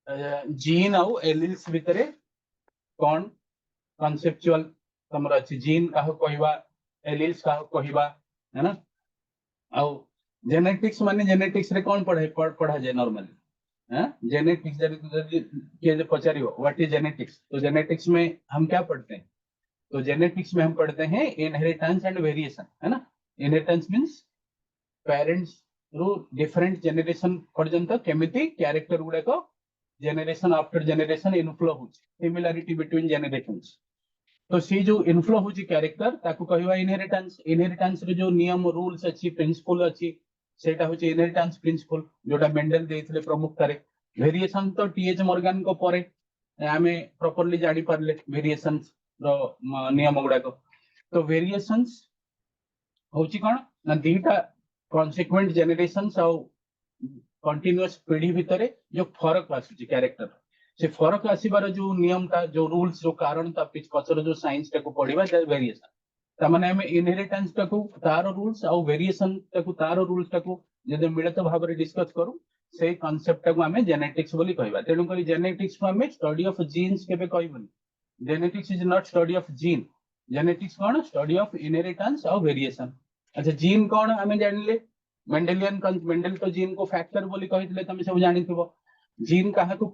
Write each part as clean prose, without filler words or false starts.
Gene आउ alleles भितरे कौन कॉन्सेप्चुअल तमर अछि जीन काह कहबा एलिल्स काह कहबा है ना आउ जेनेटिक्स माने जेनेटिक्स रे कौन पढ़ा जाए नॉर्मली जेनेटिक्स के पचारियो व्हाट इज जेनेटिक्स तो जेनेटिक्स में हम क्या पढ़ते हैं तो जेनेटिक्स में हम पढ़ते हैं इनहेरिटेंस एंड वेरिएशन है ना इनहेरिटेंस मींस पेरेंट्स रु डिफरेंट जनरेशन पर्यंत केमिति कैरेक्टर गुडा को जनरेशन आफ्टर जनरेशन इनफ्लो हो सिमिलरिटी बिटवीन जनरेशंस तो सी जो इनफ्लो हो कैरेक्टर ताकू कहवा इनहेरिटेंस इनहेरिटेंस रे जो नियम रूल्स अछि प्रिंसिपल अछि सेटा होची इनहेरिटेंस प्रिंसिपल जोटा मेंडल देइथिले प्रमुखता रे वेरिएशन तो टीएच मॉर्गन को परे आमे प्रॉपर्ली जानि परले वेरिएशंस रो नियम गुडा को तो वेरिएशंस होची कोन ना दीटा कॉन्सिक्वेंट जनरेशंस आउ कंटीन्यूअस पीढ़ी भितरे जो फरक आसुची कैरेक्टर से फरक आसीबार जो नियम ता जो रूल्स जो कारण ता पछर जो साइंस टाको पढिबा जे वेरिएशन ता माने हम इनहेरिटेंस टाको तार रूल्स आउ वेरिएशन टाको तार रूल्स टाको जदि मिलित भाव रे डिस्कस करू से कांसेप्ट टाको हमें जेनेटिक्स बोली कहबा तेनु करी जेनेटिक्स को हमें स्टडी ऑफ जीन्स केबे कहबनी genetics is not study of gene genetics कोन स्टडी ऑफ इनहेरिटेंस आउ वेरिएशन अच्छा जीन कोन हमें जानले मेंडेलियन मेंडल तो जीन को फैक्टर बोली कहितले तमे सब जानिथिबो जीन काहा को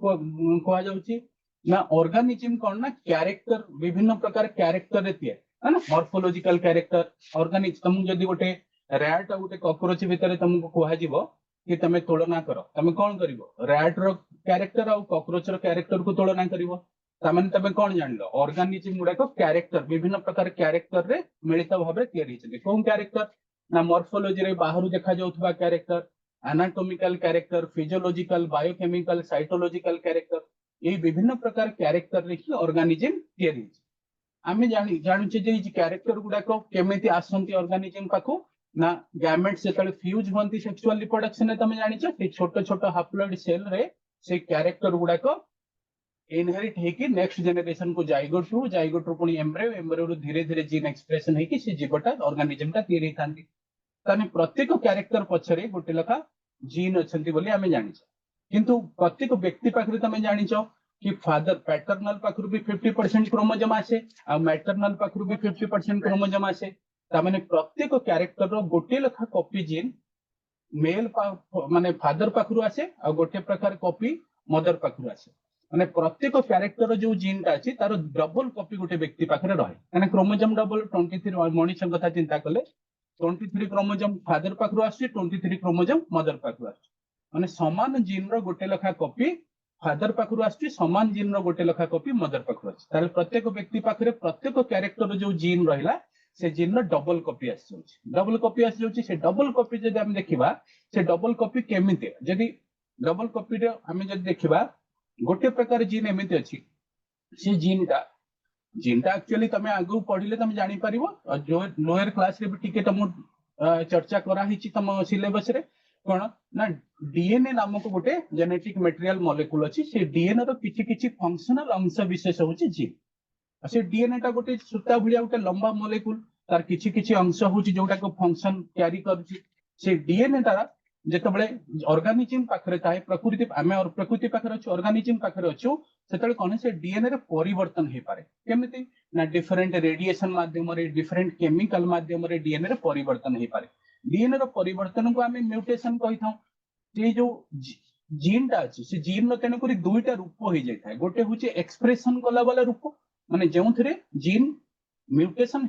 कोआ जाउची ना ऑर्गेनिज्म कोन ना कैरेक्टर विभिन्न प्रकार कैरेक्टर रहती है ना मॉर्फोलॉजिकल कैरेक्टर ऑर्गेनिज्म तुम जदी गोटे रैट और गोटे कॉकरोच भितर तुमको कोहा जीवो कि तमे तुलना करो तमे कोन करिवो रैट रो कैरेक्टर और कॉकरोच रो कैरेक्टर को तुलना करिवो तमे तमे कोन जानलो ऑर्गेनिज्म गुडा को कैरेक्टर विभिन्न प्रकार कैरेक्टर रे मिलित भाबरे तयारी छै कोन कैरेक्टर ना मॉर्फोलॉजी रे बाहरु देखा जाउथबा character anatomical character physiological biochemical cytological character ये विभिन्न प्रकार कैरेक्टर रे ही ऑर्गेनिज्म तयारी आमे जानुचे जे कैरेक्टर गुडा को केमिति आसंती ऑर्गेनिज्म पाखो ना गैमेट्स जेतले फ्यूज होंती सेक्सुअल रिप्रोडक्शन रे तमे जानिचो से छोटो छोटो हैप्लॉइड सेल रे से कैरेक्टर गुडा को इनहेरिट है कि नेक्स्ट जनरेशन को जाइगोट रू पुनी एम्ब्रियो एम्ब्रियो रू धीरे धीरे जीन एक्सप्रेशन है कि से जीवटा ऑर्गेनिज्म ता तयारी थांती ताने प्रत्येक कैरेक्टर पछरे गोटे लखा जीन अछंती बोली आमे जानिछो किंतु प्रत्येक व्यक्ति पाखरे तमे जानिछो कि फादर पैटर्नल पाखरु भी 50% क्रोमोसोम आसे आ मैटर्नल पाखरु भी 50% क्रोमोसोम आसे ता माने प्रत्येक कैरेक्टर रो गोटे लखा कॉपी जीन मेल माने फादर पाखरु आसे आ गोटे प्रकार कॉपी मदर पाखरु आसे माने प्रत्येक कैरेक्टर जो जीन ता अछि तारो डबल कॉपी गोटे व्यक्ति पाखरे रहे माने क्रोमोसोम डबल 23 मनीष कथा चिंता कले 23 क्रोमोसोम फादर पाखरु आसी 23 क्रोमोसोम मदर पाखरु आसी माने समान जीन रो गोटे लखा कॉपी फादर पाखरु आसी समान जीन रो गोटे लखा कॉपी मदर पाखरु आसी ताले प्रत्येक व्यक्ति पाखरे प्रत्येक कैरेक्टर जो जीन रहिला से जीन रो डबल कॉपी आसी जाउची से डबल कॉपी जदि हम देखिबा से डबल कॉपी केमिते जदि डबल कॉपी रे हम जदि देखिबा गोटे प्रकार जीन एमिते अछि से जीनटा एक्चुअली तमे आगु पढिले तमे जानि परिबो जो लोअर क्लास रे भी टिके तम चर्चा करा हिची तम सिलेबस रे कोन ना डीएनए नामक गोटे जेनेटिक मटेरियल मॉलिक्यूल अछि से डीएनए रो किछि फंक्शनल अंश विशेष होछि जीन से डीएनए टा गोटे सूता भलिया गोटे लंबा मॉलिक्यूल तार किछि अंश होछि जोटा को फंक्शन कैरी करछि से डीएनए तारा जेतबळे ऑर्गेनिज्म पाखरे थाए प्रकृति आमे और प्रकृति पाखरे अछि ऑर्गेनिज्म पाखरे अछु सेतबळे कोन से डीएनए रे परिवर्तन हे पारे केमिति ना डिफरेंट रेडिएशन माध्यम रे डिफरेंट केमिकल माध्यम रे डीएनए रे परिवर्तन हे पारे डीएनए रो परिवर्तन को आमे म्यूटेशन कहि थाउ जे जो जीन टा अछि से जीन रो तेन करी दुईटा रूप हो जाय थाए गोटे होछि एक्सप्रेशन कला वाला रूप माने जेउथरे जीन म्यूटेशन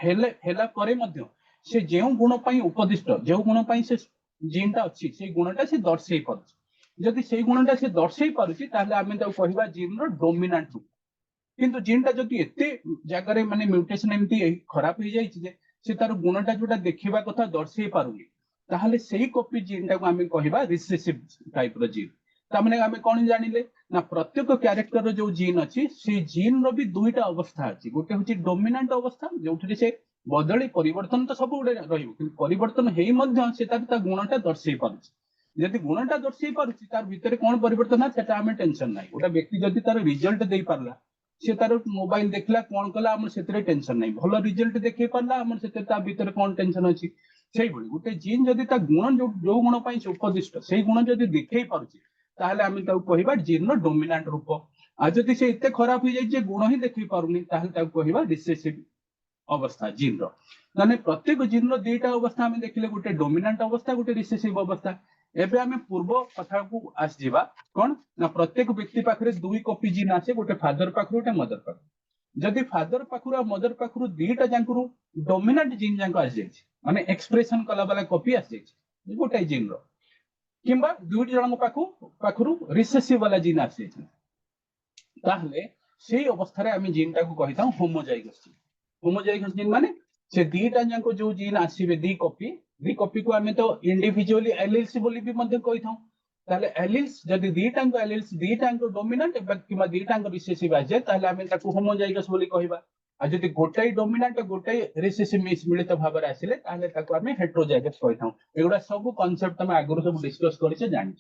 हेला परे मध्य से जेउ गुण पई उपदिष्ट जेउ गुण पई से जीन टा अछि से गुणटा से दर्शै पारुछि जदि से गुणटा से दर्शै पारुछि ताले आमे ता कहबा जीन रो डोमिनेंट रूप किंतु जीन टा जदि एते जगह रे माने म्यूटेशन एमती खराब हो जाय जे से तार गुणटा जोटा देखिबा कथा दर्शै पारुनी ताहले सेही कॉपी जीन टा को आमे कहबा रिसेसिव टाइप रो जीन ता माने आमे कोन जानिले ना प्रत्येक कैरेक्टर रो जो जीन अछि से जीन रो भी दुईटा अवस्था अछि गोटे होछि डोमिनेंट अवस्था जोठरे से बदली परिवर्तन तो सब गुडे रहिबो कि परिवर्तन हेई मध्य से ता गुणटा दर्शै पारुछि जदि गुणटा दर्शै पारुछि तार भीतर कोन परिवर्तन है सेटा हमें टेंशन नाही गोटा व्यक्ति जदि तार रिजल्ट देई पारला से तार मोबाइल देखला कोन कला हमर सेतरे टेंशन नाही भलो रिजल्ट देखै पारला हमर सेते ता भीतर कोन टेंशन अछि सेही बळी गोटे जीन जदि ता गुण जो गुण पई उपदिष्ट सेही गुण जदि देखै पारुछि ताहले आमे ताऊ कहिबा जीन रो डोमिनेंट रूप। आ जदि से इते खराब हो जाय जे गुण ही देखि पारुनी ताहले ताऊ कहिबा रिसेसिव अवस्था जीन रो। माने प्रत्येक जीन रो दुईटा अवस्था आमे देखिले गोटे डोमिनेंट अवस्था गोटे रिसेसिव अवस्था। एबे आमे पूर्व कथा को आस जिबा कोन ना प्रत्येक व्यक्ति पाखरे दुई कॉपी जीन आसे गोटे फादर पाखरु गोटे मदर पाखरु। जदि फादर पाखरु आ मदर पाखरु दुईटा जांकरु डोमिनेंट जीन जांक आस जाय माने एक्सप्रेशन कला वाला कॉपी आस जाय गोटे जीन रो किंबा दुईट जन पाखरु रिसेसिव वाला जीन आस जाय ताहले सेही अवस्था रे आमे जीन टाको कहिता होमोजाइगस जीन। होमोजाइगस जीन माने से दुईटा जांक जो जीन आसीबे दी कॉपी को आमे तो इंडिविजुअली एलिल्स बोली भी मध्य कहिथाउ। ताहले एलिल्स जदि दुईटांक एलिल्स दुईटांक डोमिनेंट किंबा दुईटांक रिसेसिव आ जाय ताहले आमे ताको होमोजाइगस बोली कहिबा। आ जदि गोटाई डोमिनेंट गोटाई रिसेसिव मिलित भाव में आसिले ताहले ताको आमे हेटेरोजाइगस कहिथाउ। एगुडा सब कांसेप्ट हम आगुर सब डिस्कस करिसे जानि।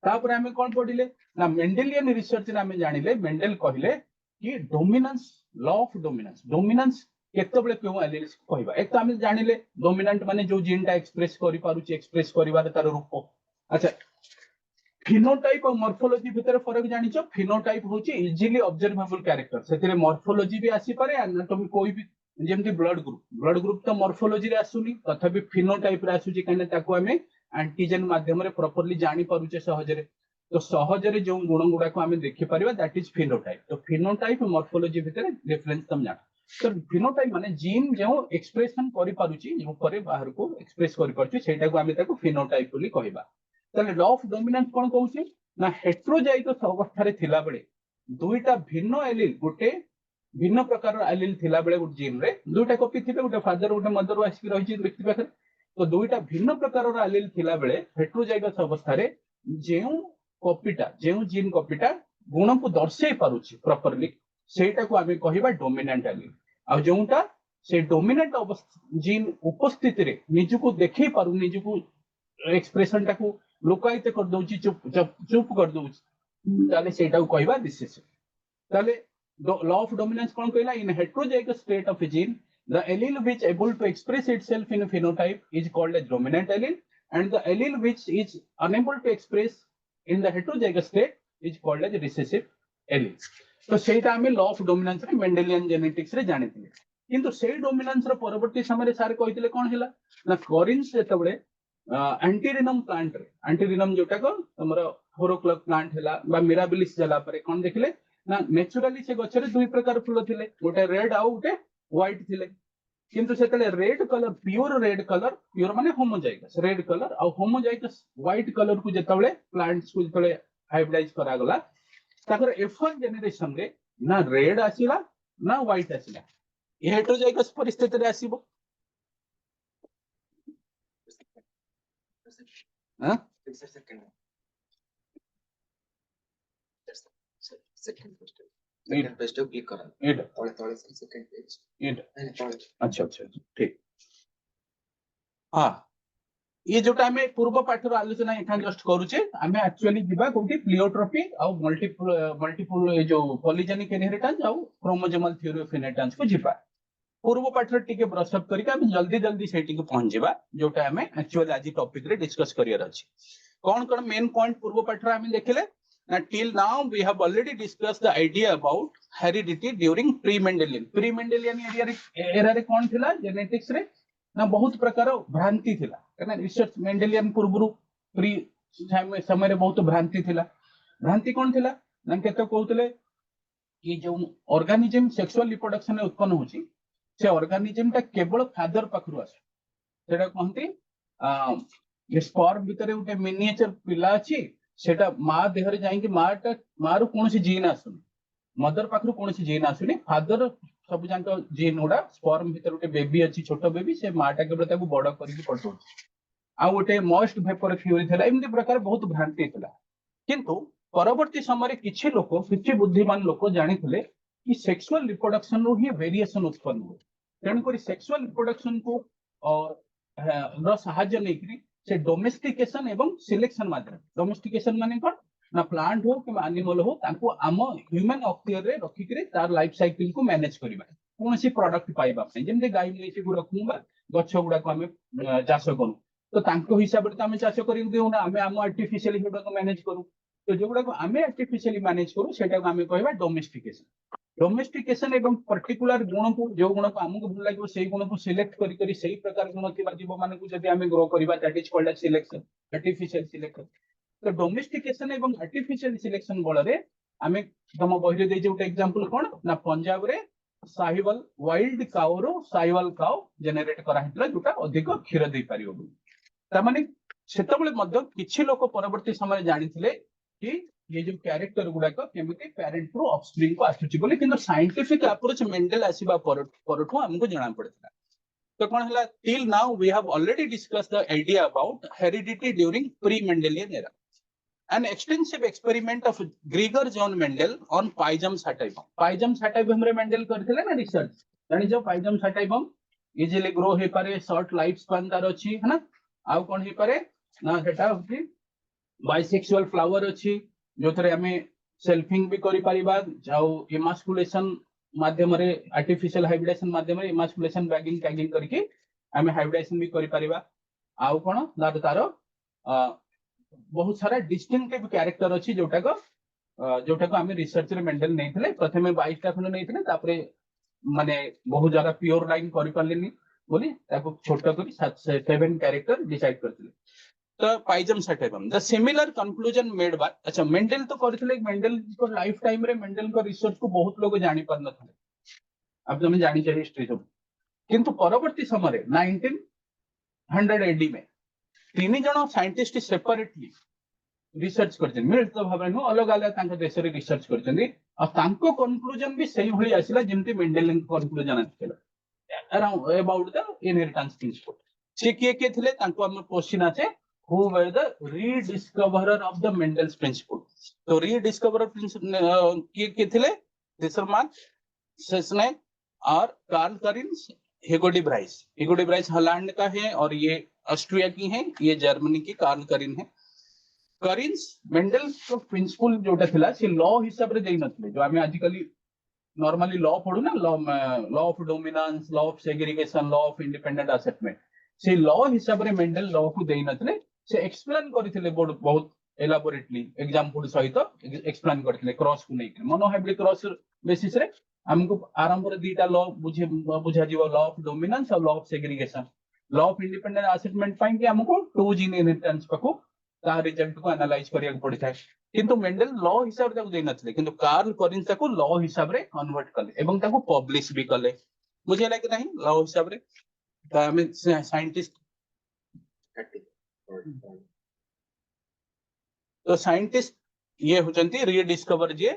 तापर आमे कोन पढिले ना मेंडेलियन रिसर्च रे आमे जानिले मेंडेल कहिले कि डोमिनेंस लॉ ऑफ डोमिनेंस केतबेले क्यों एलिल्स कहिबा। एक तो आमे जानिले डोमिनेंट माने जो जीन टा एक्सप्रेस करि पारुची एक्सप्रेस करिवार तार रूप। अच्छा फिनोटाइप और मॉर्फोलॉजी भितर फरक जानिचो। फिनोटाइप होची इजीली ऑब्जर्वेबल कैरेक्टर सेतिरे मॉर्फोलॉजी भी आसी पारे एनाटॉमी कोई भी जेमति ब्लड ग्रुप तो मॉर्फोलॉजी रे आसुनी तथापि फिनोटाइप रे आसुची कने ताको हमें एंटीजन माध्यम रे प्रॉपर्ली जानि पारुचे सहजरे। तो सहजरे जो गुण गुडा को हमें देखि परिबा दैट इज फिनोटाइप। तो फिनोटाइप मॉर्फोलॉजी भितर डिफरेंस तम जान। तो फिनोटाइप माने जीन जो एक्सप्रेशन करि पारुची ऊपर बाहर को एक्सप्रेस करि पारुची सेटा को हमें ताको फिनोटाइप बोली कहिबा। ताले लॉ ऑफ डोमिनेंस कोन कहउची ना हेटेरोजाइगस अवस्था रे थिला बेले दुईटा भिन्न एलिल गोटे भिन्न प्रकार एलिल थिला बेले गोटे जीन रे दुईटा कॉपी थिबे गोटे फादर गोटे मदर आसी रहिची व्यक्ति पाखरे। तो दुईटा भिन्न प्रकार एलिल थिला बेले हेटेरोजाइगस अवस्था रे जेउ कॉपीटा जेउ जीन कॉपीटा गुण को दर्शाई पारुची प्रॉपर्ली सेटा को आमे कहिबा डोमिनेंट एलिल। आ जोंटा से डोमिनेंट अवस्था जीन उपस्थिति रे निजु को देखै पारु निजु को एक्सप्रेशन टाको लोकायित कर दउची चुप कर दउची ताले सेटा को कहिबा रिसेसिव। ताले लॉ ऑफ डोमिनेंस कोन कहला in heterozygous state of a gene the allele which able to express itself in a phenotype is called as dominant allele and the allele which is unable to express in the heterozygous state is called as recessive allele। तो सेटा हमें law of dominance रे Mendelian genetics रे जानिथिले किंतु सेही dominance रो परवर्ती समय रे सार कहिथिले कोन हैला ना कॉरिन्स जेतबळे एंटीरिनम प्लांट रे एंटीरिनम जोटा को हमर 4 o'clock प्लांट हैला बा मिराबिलिस जला परे कोन देखिले ना नेचुरली से गछ रे दुई प्रकार फूल थिले गोटे रेड आ गोटे व्हाइट थिले किंतु सेतले रेड कलर प्योर माने होमोजाइगस रेड कलर आ होमोजाइगस व्हाइट कलर को जेतबळे प्लांट्स को जेतबळे हाइब्रिडाइज करा गला ताकर F1 जेनरेशन रे ना रेड आसीला ना व्हाइट आसीला ये हेटेरोजाइगस परिस्थिति रे आसीबो। हां सेकंड पेज पे क्लिक करा एड तळे सेकंड पेज एड तळे अच्छा ठीक। हां ये जोटा हमें पूर्व पाठर आलोचना एखा जस्ट करूचे हमें एक्चुअली दिबा कोठी प्लियोट्रोपी आ मल्टीपल जो पॉलीजेनिक इनहेरिटेंस आ क्रोमोसोमल थ्योरी ऑफ इनहेरिटेंस को जिबा पूर्व पाठर टिके ब्रश अप करके हम जल्दी सेठी को पहुंच जिबा जोटा हमें एक्चुअली आज टॉपिक रे डिस्कस करियर अछि। कोन मेन पॉइंट पूर्व पाठर हमें देखिले ना till now we have already discussed the idea about heredity during pre Mendelian era रे कोन थिला जेनेटिक्स रे ना बहुत प्रकार भ्रांति थिला कना रिसर्च मेंडेलियन पूर्वरु प्री समय रे बहुत भ्रांति थिला। भ्रांति कोन थिला ना केतो कहउतले कि जो ऑर्गेनिज्म सेक्सुअल रिप्रोडक्शन में उत्पन्न होची से ऑर्गेनिज्म ता केवल फादर पाखरु आसे सेटा कहंती ये स्पर्म भीतर उठे मिनिएचर पिला अछि सेटा मा देहरे जाई कि मारू कोनसी जीन आसुनी मदर पाखरु कोनसी जीन आसुनी फादर सब जानक जीन उडा स्पर्म भीतर उठे बेबी अछि छोटो बेबी से माटा केवल ताकू बड़ करिक पठौछि आ उठे मॉइस्ट वेपर थ्योरी थिला एमति प्रकार बहुत भ्रांति थिला। किंतु परवर्ती समय किछि लोक किछि बुद्धिमान लोक जानिथिले कि सेक्सुअल रिप्रोडक्शन रो ही वेरिएशन उत्पन्न हो तेणु करी सेक्सुअल रिप्रोडक्शन को रो सहाय्य नेकरी से डोमेस्टिकेशन एवं सिलेक्शन माध्यम डोमेस्टिकेशन माने कोन ना प्लांट हो कि एनिमल हो ताको आम ह्यूमन अक्तियर रे रखि करे तार लाइफ साइकिल को मैनेज करबा कोनसी प्रोडक्ट पाइबा पय जेमते गाय मेसी को रखुबा गछ गुडा को हमें चाष करू तो तांको हिसाब रे तो हमें चाष करि देउ ना हमें आम आर्टिफिशियली गुडा को मैनेज करू तो जोगुड़ा को आमे आर्टिफिशियली मैनेज करू सेटा को आमे कहबा डोमेस्टिकेशन डोमेस्टिकेशन एवं पर्टिकुलर गुण को जो गुण को हमको भल लागो सेही गुण को सिलेक्ट करी करी सेही प्रकार गुण थिबा जीव मान को जदि आमे ग्रो करबा that is called selection artificial selection तो डोमेस्टिकेशन एवं आर्टिफिशियल सिलेक्शन बल रे आमे तम बहिरे दे जे एग्जांपल कोन ना पंजाब रे साहिवाल वाइल्ड काउ रो साहिवाल काउ जनरेट करा हितला जोटा अधिक क्षीर दे पारियो ता माने सेतबेले मध्य किछि लोक परवर्ती समय जानिथिले कि ये जो कैरेक्टर गुडा को केमिति पेरेंट टू ऑफस्प्रिंग को आसुची बोले किंतु साइंटिफिक अप्रोच मेंडल आसीबा परठो हमको जाना पड़ता तो कौन हला till now we have already discussed the idea about heredity during pre Mendelian era an extensive experiment of Gregor John Mendel on Pyjam sativum Pyjam sativum रे मेंडल करथिले ना रिसर्च जानि जो Pyjam sativum इजीली ग्रो हे पारे short life span तार अछि है ना आउ कोन हे पारे ना सेटा होछि बाइसेक्सुअल फ्लावर अछि जो थरे हमें सेल्फिंग भी करि परिबा जाउ इमास्कुलेशन माध्यम रे आर्टिफिशियल हाइब्रिडेशन माध्यम रे इमास्कुलेशन बैगिंग टैगिंग करके हमें हाइब्रिडेशन भी करि परिबा आउ कोन ना तारो बहुत सारा डिस्टिंक्टिव कैरेक्टर अछि जोटा को हमें रिसर्च रे मेंडल नैथिले प्रथमे 22 टा खन नैथिले तापरे माने बहुत ज्यादा प्योर लाइन करि पारलेनी बोली ताको छोटा करी 7 कैरेक्टर डिसाइड करथिले तो पाइजम sativum the similar conclusion made by अच्छा मेंडल तो करथिले मेंडल को लाइफ टाइम रे मेंडल को रिसर्च को बहुत लोग जानि पार नथिले अब तुम जानि छ हिस्ट्री सब किंतु परवर्ती समय रे 1900 एडी में तीन जन साइंटिस्ट सेपरेटली रिसर्च करछन मिलित भाबरे नो अलग अलग तांको देश रे रिसर्च करछन आ तांको कंक्लूजन भी सही भली आसिला जेमति मेंडेल कंक्लूजन आसिला around about the inheritance principle से के थिले तांको हम क्वेश्चन आछे who were the rediscoverer of the Mendel's principle तो रीडिस्कवरर प्रिंसिपल के थिले दिसरमान सेस्ने और Carl Correns Hugo de Vries Holland का है और ये ऑस्ट्रिया की है ये जर्मनी की कार्ल करिन है करिन्स मेंडल को प्रिंसिपल जोटा थिला से लॉ हिसाब रे देई नथले जो हमें आजिकली नॉर्मली लॉ पढु ना law of dominance law of segregation law of independent assortment से लॉ हिसाब रे मेंडल लॉ को देई नथले से एक्सप्लेन करथिले बहुत एलाबोरेटली एग्जांपल सहित एक्सप्लेन करथिले क्रॉस को नहीं मोनो हाइब्रिड क्रॉस बेसिस रे हमको आरंभ रे दीटा लॉ बुझा जीव लॉ ऑफ डोमिनेंस और law of segregation law of independent assortment पाइन कि हमको टू जीन इनहेरिटेंस पाको ता रिजल्ट को एनालाइज करिया पड़ता है किंतु मेंडल लॉ हिसाब रे देई नथले किंतु कार्ल करिन्स ताको लॉ हिसाब रे कन्वर्ट कले एवं ताको पब्लिश भी कले मुझे लागे नहीं लॉ हिसाब रे ता हमें साइंटिस्ट तो साइंटिस्ट ये होचंती रीडिस्कवर जे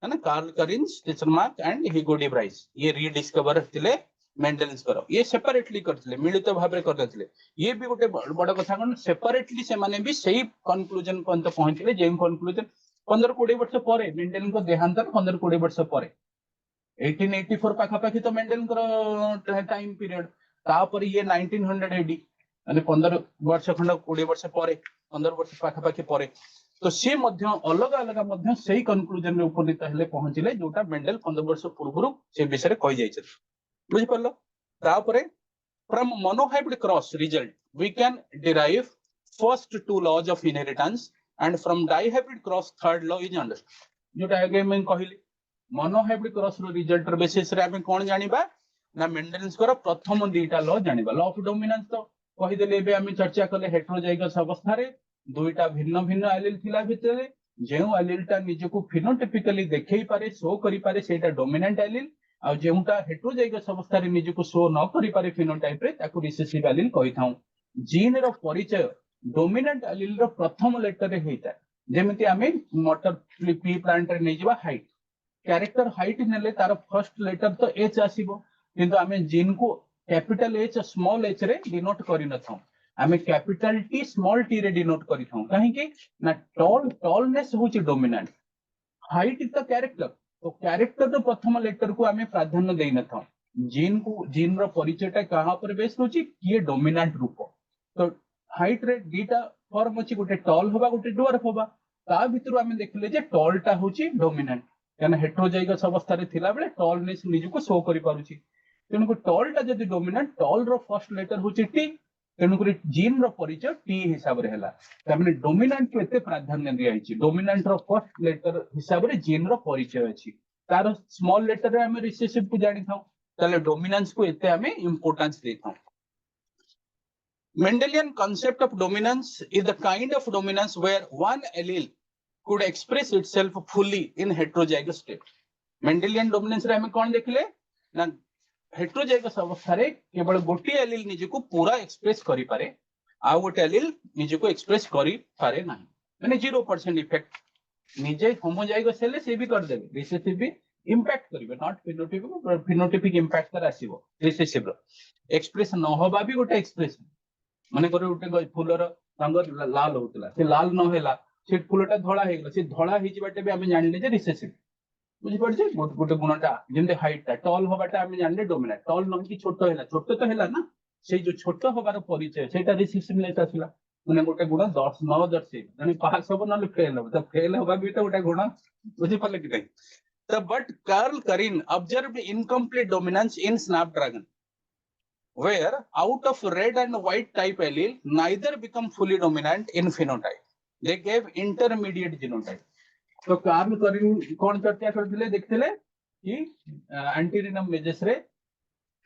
है ना कार्ल करिन्स टिचरमार्क एंड हिगोडी ब्राइस ये रीडिस्कवर थिले मेंटेनेंस करो ये सेपरेटली करथिले मिलित भाबरे करथिले ये भी गोटे बड़ कथा कोन सेपरेटली से माने भी सही कंक्लूजन पंत पहुंचले जे कंक्लूजन 15-20 वर्ष परे मेंडेल को देहांतर 15-20 वर्ष परे 1884 पाखा पाखी तो मेंडेल को टाइम पीरियड तापर ये 1900 एडी माने 15 वर्ष खंड 20 वर्ष परे 15 वर्ष पाखा पाखी परे तो से मध्य अलग अलग मध्य सही कंक्लूजन रे उपनीत हेले पहुंचले जोटा मेंडेल 15 वर्ष पूर्व से विषय कहि जाय छै बुझि परलो तापरे from monohybrid cross result we can derive first two laws of inheritance and from dihybrid cross third law is understood जोटा आगे मैं कहली मोनोहाइब्रिड क्रॉस रो रिजल्ट र बेसिस रे हम कोन जानिबा ना मेंडेल्स को प्रथम दीटा लॉ जानिबा लॉ ऑफ डोमिनेंस तो कहि देले बे हम चर्चा करले हेटेरोजाइगस अवस्था रे दुईटा भिन्न भिन्न एलील थिला भितरे जेउ एलीलटा निजको फिनोटाइपिकली देखै पारे शो करि पारे सेटा डोमिनेंट एलील आ जेउटा हेटेरोजाइगस अवस्था रे निजको शो न करि पारे फिनोटाइप रे ताकू रिसेसिव एलील कहि थाउ जीन रो परिचय डोमिनेंट एलील रो प्रथम लेटर रे हेता जेमिति हमें मटर पी प्लांट रे नै जिबा हाइट कैरेक्टर हाइट नेले तार फर्स्ट लेटर तो एच आसीबो किंतु हमें जीन को कैपिटल एच स्मॉल एच रे डिनोट करि न थाउ हमें कैपिटल टी स्मॉल टी रे डिनोट करि थाउ काहे कि ना टॉलनेस होची dominant height is the character तो कैरेक्टर रो प्रथम लेटर को हमें प्राधान्य देई न थाउ जीन रो परिचयटा कहां पर बेस होची किए डोमिनेंट रूप तो हाइट रे दीटा फॉर्म होची गोटे टॉल होबा गोटे ड्वार्फ होबा ता भितरु हमें देखले जे टॉलटा होची डोमिनेंट काना हेटेरोजाइगस अवस्था रे थिला बेले टॉलनेस निजको शो करि पारुची तेनु को टॉलटा जदी dominant toll row first letter होची टी तेणुक जीन रो परिचय टी हिसाब रे हला तमने डोमिनेंट को एते प्राधान्य दिया हिची डोमिनेंट रो फर्स्ट लेटर हिसाब रे जीन रो परिचय अछि तार स्मॉल लेटर रे हम रिसेसिव को जानि थाउ ताले डोमिनेंस को एते हमें इंपोर्टेंस दे थाउ Mendelian concept of dominance is the kind of dominance where one allele could express itself fully in heterozygous state. Mendelian dominance रे हमें कौन देखले ना हेट्रोजाइगस अवस्था रे केवल गोटी एलील निजे को पूरा एक्सप्रेस करि पारे आ गोटे एलील निजे को एक्सप्रेस करि पारे नाही माने 0% इफेक्ट निजे होमोजाइगस हेले से भी कर देबे रिसेसिव भी इंपैक्ट करिवे नॉट फिनोटाइपिक फिनोटाइपिक इंपैक्ट तर आसीबो रिसेसिव रो एक्सप्रेस न होबा भी गोटे एक्सप्रेशन माने करे गोटे फूलर रंग लाल होतला से लाल न होला से फूलटा धळा हे गेला से धळा हे जिबाटे भी हमें जानले जे रिसेसिव बुझि पड़छे गोटे गुणटा जेंते हाइट ता टॉल होबाटा हमें जानले डोमिनेंट टॉल न कि छोटो तो हैला ना से जो छोटो होबार परिचय सेटा रिसेसिव लेट आसिला माने गोटे गुण 10 9 दर्शे जने पास हो न फेल हो तो फेल होबा भी तो गोटे गुण बुझि पड़ले कि नहीं तो बट कार्ल करिन observed incomplete dominance in Snapdragon where out of red and white type allele neither become fully dominant in phenotype they gave intermediate genotype तो कार्ल करिन कौन चर्चा करथिले देखथिले कि एंटीरिनम मेजेस रे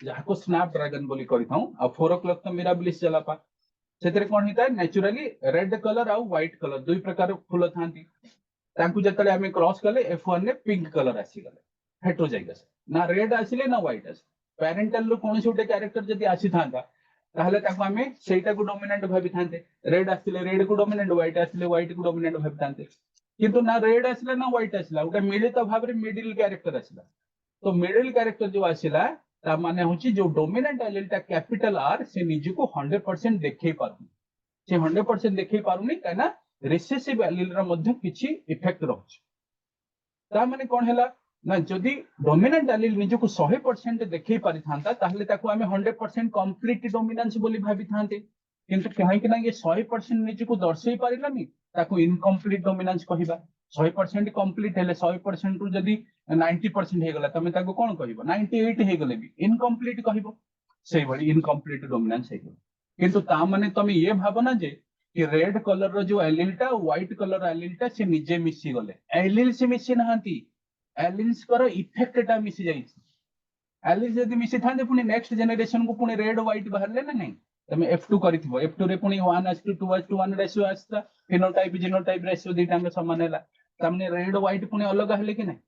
जाको स्नैपड्रैगन बोली करिथाउ आ 4 o'clock तो मिराबिलिस चलापा सेतरे कोन हिता नेचुरली रेड कलर आ व्हाइट कलर दुई प्रकार फूल थांती तांकु जतले हमें क्रॉस कले F1 ने पिंक कलर आसी गले हेट्रोजाइगस ना रेड आसिले ना व्हाइट आसी पेरेंटल लो कोन छोटे कैरेक्टर जदी आसी थांता ताहले ताको हमें सेटा को डोमिनेंट भाबी थांते रेड आसिले रेड को डोमिनेंट व्हाइट आसिले व्हाइट को डोमिनेंट भाबी थांते किंतु ना रेड आसिला ना व्हाइट आसिला उटा मिलित भाव रे मिडिल कैरेक्टर आसिला तो मिडिल कैरेक्टर जो आसिला ता माने होची जो डोमिनेंट एलीलटा कैपिटल आर से निजे को 100% देखै पारु से 100% देखै पारुनी काना रिसेसिव एलील रा मध्ये किछि इफेक्ट रहछ ता माने कोन हैला ना जदि डोमिनेंट एलील निजे को 100% देखै पारि थांता ताहले ताको हमें 100% कंप्लीट डोमिनेंस बोली भाबी थांते किंतु कहीं कि ना ये 100% निजे को दर्शै पारिलानी ताको इनकम्प्लीट डोमिनेंस कहिबा 100% कंप्लीट हेले 100% रु जदि 90% हे गला तमे ताको कोन कहिबो 98 हे गले भी इनकम्प्लीट कहिबो सेही बडी इनकम्प्लीट डोमिनेंस हे गला किंतु ता माने तमे ये भाबना जे कि रेड कलर रो जो एलीलटा व्हाइट कलर एलीलटा से निजे मिसी गले एलील से मिसी नहांती एलिन्स करो इफेक्ट टा मिसी जाइछि एलिस जदि मिसी थांदे पुनी नेक्स्ट जनरेशन को पुनी रेड व्हाइट बाहरले ना नहीं तमे F2 करिथिबो F2 रे पुनी 1:2:1 रेशियो आस्ता फिनोटाइप जीनोटाइप रेशियो दिटांग समान हैला तमने रेड व्हाइट पुनी अलग हले कि नहीं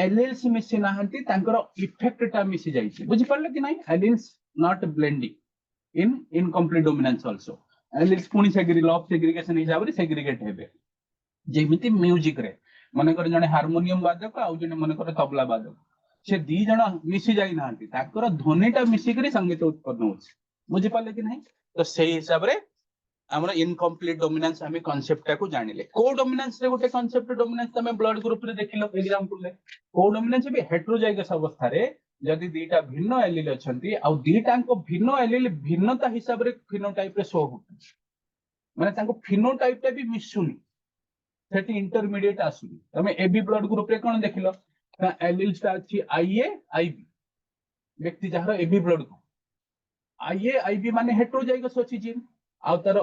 एलिल्स मिसी नाहंती तांकर इफेक्ट टा मिसी जाइछि बुझि पड़ले कि नहीं alleles not blending in incomplete dominance also alleles पुनी लॉफ सेग्रीगेशन हिसाब रे सेग्रीगेट हेबे जेमिति म्यूजिक रे मनकर जने हारमोनियम वादक आ जने मनकर तबला वादक से दी जण मिसी जाई नांती ताकर ध्वनिटा मिसी करी संगीत उत्पन्न होछि बुझि पाले कि नहीं तो सेही हिसाब रे हमर इनकम्प्लीट डोमिनेंस हमें कांसेप्ट को जानिले को डोमिनेंस रे गोटे कांसेप्ट डोमिनेंस तमे ब्लड ग्रुप रे देखिलो एग्जांपल ले को डोमिनेंस भी हेट्रोजाइगस अवस्था रे जदि दीटा भिन्न एलील अछंती आ दीटांको भिन्न एलील भिन्नता हिसाब रे फिनोटाइप रे शो होत माने तांको फिनोटाइप टा भी मिसुनी सेठी इंटरमीडिएट आसुनी तमे एबी ब्लड ग्रुप रे कोन देखिलो ना एलील्स ता अछि आईए आईबी व्यक्ति जहार एबी ब्लड ग्रुप आईए आईबी माने हेट्रोजाइगस अछि जीन आ तार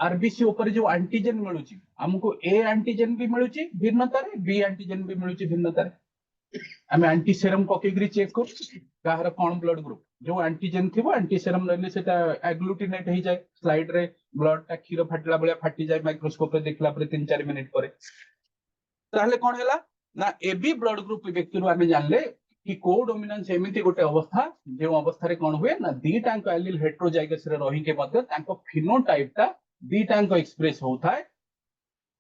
आरबीसी ऊपर जो एंटीजन मिलुची हमको ए एंटीजन भी मिलुची भिन्नता रे बी एंटीजन भी मिलुची भिन्नता रे हम एंटी सेरम पकेग्री चेक कर काहर कोन ब्लड ग्रुप जो एंटीजन थिबो एंटी सेरम रहले सेटा एग्लूटिनेट हो जाय स्लाइड रे ब्लड टा खीरो फाटला बळे फाटी जाय माइक्रोस्कोप रे देखला पर 3-4 मिनिट परे ताहले कोन हैला ना एबी ब्लड ग्रुप व्यक्ति रो आमे जानले कि को डोमिनेंस एमिति गोटे अवस्था जे अवस्था रे कोन हुए ना दी टांक एलील हेट्रोजाइगस रे रही के मध्य तांको फिनोटाइप ता दी टांक एक्सप्रेस होथाय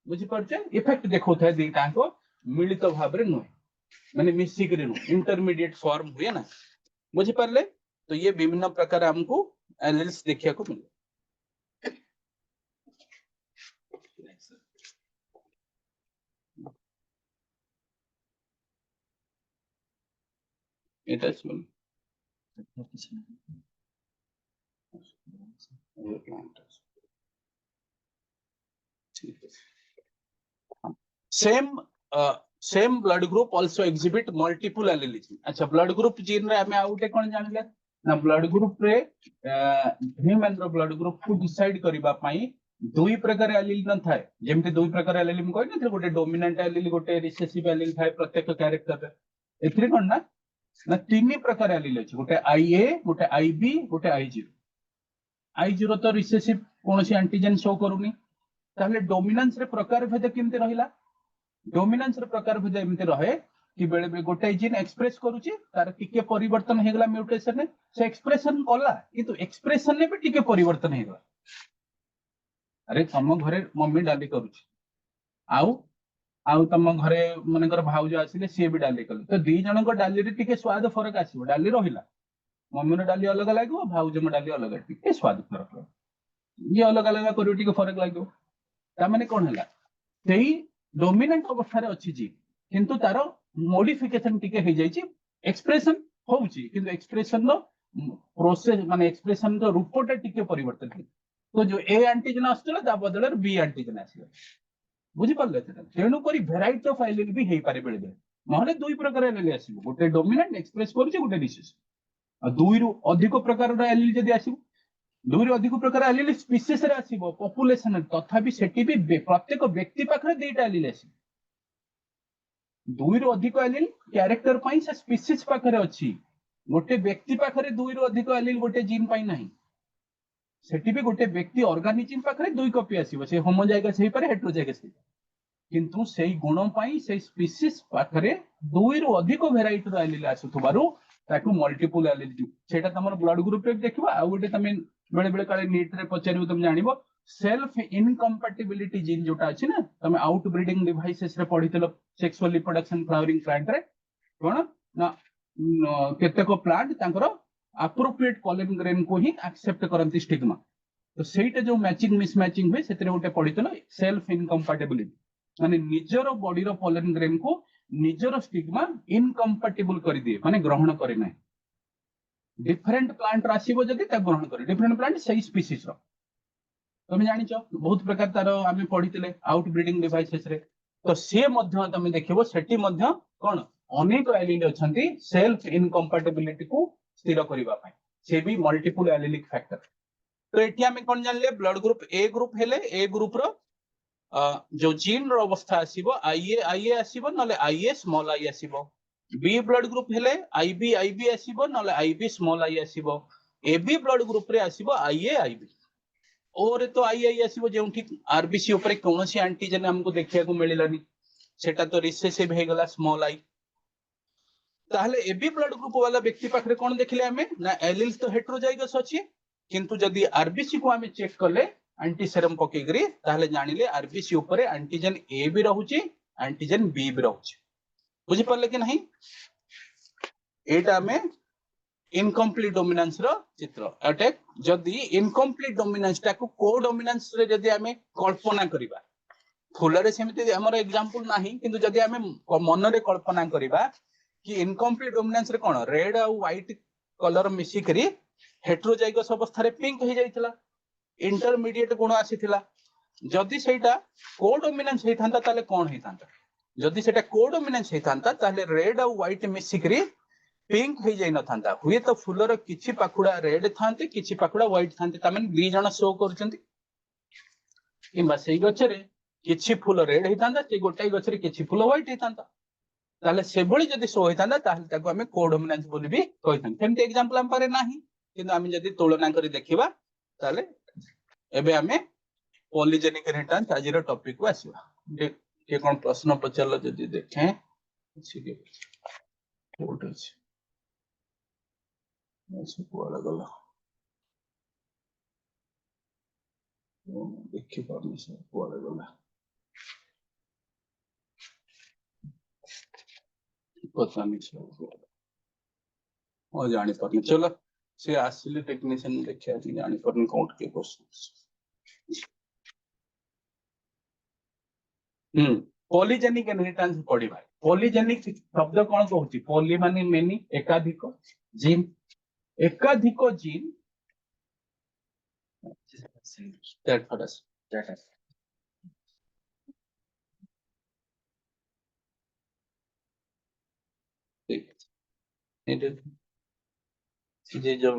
बुझि परछे इफेक्ट देखोथाय दी टांक मिलित भाव रे नुय माने मिसिक रे नु इंटरमीडिएट फॉर्म हुए ना बुझि परले तो ये विभिन्न प्रकार हमको एलील्स देखिया को मिले it is one same blood group also exhibit multiple alleles अच्छा blood group जीन रे हमें आउटे कोन जानले ना ब्लड ग्रुप रे ह्यूमन रो ब्लड ग्रुप को डिसाइड करबा पई दुई प्रकार एलील न थाए जेमते दुई प्रकार एलील म कहै न गोटे डोमिनेंट एलील गोटे रिसेसिव एलील थाए प्रत्येक कैरेक्टर रे एथरे कोन ना तीन प्रकार एलील अछि गोटे IA गोटे IB गोटे I0 I0 तो रिसेसिव कोनोसी एंटीजन शो करूनी ताले डोमिनेंस रे प्रकार भेद केमते रहिला डोमिनेंस रे प्रकार भेद एमते रहे कि बेले बे गोटे जीन एक्सप्रेस करूची तार टिके परिवर्तन हेगला म्यूटेशन ने से एक्सप्रेशन कला किंतु एक्सप्रेशन ने भी टिके परिवर्तन हेगला अरे तम घरे मम्मी डाली करूची आउ आउ तम घरे मनकर भाउज आसिले सी भी डाली कले तो दी जन को डाली रे टिके स्वाद फरक आसीबो डाली रहिला मम्मी रो डाली अलग लागो भाउज म डाली अलग टिके स्वाद फरक लागो ये अलग अलग करू टिके फरक लागो ता माने कोन हला सेही डोमिनेंट अवस्था रे अछि जी किंतु तारो मॉडिफिकेशन टिके हे जाईची एक्सप्रेशन होउची किंतु एक्सप्रेशन नो प्रोसेस माने एक्सप्रेशन रो रूपटा टिके परिवर्तन हे तो जो ए एंटीजन आस्तला ता बदले बी एंटीजन आसीला बुझी पल्ले तेणु करी भेराइटी ऑफ एलील भी हे पारे बेले बेले नहले दुई प्रकार एलील आसीबो गोटे डोमिनेंट एक्सप्रेस करूची गोटे रिसेस आ दुई रु अधिक प्रकार रो एलील जदी आसीबो दुई रु अधिक प्रकार एलील स्पीसीज रे आसीबो पॉपुलेशन तथापि सेठी भी प्रत्येक व्यक्ति पाखरे दुईटा एलील आसीबो दुई रु अधिक एलील कैरेक्टर पई से स्पीसीज पाखरे अछि गोटे व्यक्ति पाखरे दुई रु अधिक एलील गोटे जीन पई नाही सेठी भी गोटे व्यक्ति ऑर्गेनिज्म पाखरे दुई कॉपी आसीबो से होमोजाइगस हे पारे हेटेरोजाइगस किंतु सेही गुण पई से स्पीसीज पाखरे दुई रु अधिक वेराइटी रो एलील आसुथबारु ताकू मल्टीपल एलील सेटा तमर ब्लड ग्रुप रे देखिबा आ गोटे तमे बेले बेले काले नीट रे पचारिबो तुम जानिबो सेल्फ इनकम्पैटिबिलिटी जीन जोटा अछि ना तमे आउट ब्रीडिंग डिवाइसेस रे पढितलो सेक्सुअल रिप्रोडक्शन फ्लावरिंग प्लांट रे कोन ना केतेको प्लांट तांकर अप्रोप्रिएट पॉलन ग्रेन को ही एक्सेप्ट करंती स्टिग्मा तो सेटा जो मैचिंग मिसमैचिंग हुए सेतरे गोटे पढितलो सेल्फ इनकम्पैटिबिलिटी माने निजर बॉडी रो पॉलन ग्रेन को निजर स्टिग्मा इनकम्पैटिबल कर दिए माने ग्रहण करे ना डिफरेंट प्लांट रासिबो जदी ता ग्रहण करे डिफरेंट प्लांट सही स्पीसीज रो तुम जानिଛ बहुत प्रकार तार आमे पढितले आउट ब्रीडिंग डिवाइसेस रे तो से मध्य तमे देखिबो सेठी मध्य कोन अनेक एलील अछंती सेल्फ इनकम्पैटिबिलिटी को स्थिर करिबा पई से भी मल्टीपल एलिलिक फैक्टर तो एठी आमे कोन जानले ब्लड ग्रुप ए ग्रुप हेले ए ग्रुप रो जो जीन रो अवस्था आसीबो IA आसीबो नले IA स्मॉल I आसीबो बी ब्लड ग्रुप हेले IB आसीबो नले IB स्मॉल I आसीबो AB ब्लड ग्रुप रे आसीबो IA IB और तो आई आसीबो जेउठी आरबीसी ऊपर कोनोसी एंटीजन हमको देखिया को मिलिलानी सेटा तो रिसेसिव हे गला स्मॉल आई ताहले एबी ब्लड ग्रुप वाला व्यक्ति पाखरे कोन देखले हमें ना एलिल्स तो हेटेरोजाइगस अछि किंतु जदी आरबीसी को हमें चेक करले एंटी सेरम पकेगरी ताहले जानिले आरबीसी ऊपर एंटीजन ए भी रहउची एंटीजन बी भी रहउची बुझी परले कि नहीं एटा हमें इनकम्प्लीट डोमिनेंस रो चित्र अटे जदी इनकम्प्लीट डोमिनेंस टाको को डोमिनेंस रे जदी हमें कल्पना करिबा फुल रे सेमिति हमर एग्जांपल नाही किंतु जदी हमें मन रे कल्पना करिबा कि इनकम्प्लीट डोमिनेंस रे कोन रेड आ व्हाइट कलर मिसी करी हेटेरोजाइगस अवस्था रे पिंक हो जाइतला इंटरमीडिएट गुण आसीथिला जदी सेटा को डोमिनेंस हेथांता ताले कोन हेथांता जदी सेटा को डोमिनेंस हेथांता ताले रेड आ व्हाइट मिसी करी पिंक हो जाई न थांता हुए तो फुलर किछि पाखुडा रेड थांते किछि पाखुडा व्हाइट थांते तामेन दी जण शो करचंती किंबा सेई गछरे किछि फुल रेड हेतांता से गोटाई गछरे किछि फुल व्हाइट हेतांता ताले सेबळी जदी शो हेतांता ताले ताको हमें कोडोमिनेंस बोली भी कहिथां केमते एग्जांपल हम पारे नाही किंतु हमें जदी तुलना करी देखिबा ताले एबे हमें पॉलीजेनिक इनहेरिटेंस आजिर टॉपिक को आसीबा के कोन प्रश्न पचल जदी देखें अछि के कोट अछि ऐसे कुआडा गला देखि पारनी से कुआडा गला पता नहीं सब और जानी पारनी चलो से आसिले टेक्नीशियन देखिया जी जानी पारनी काउंट के क्वेश्चन पॉलीजेनिक इनहेरिटेंस पढिबा पॉलीजेनिक शब्द कोन कहूची पॉली माने मेनी एकाधिक जीन that for us ठीक है जी जो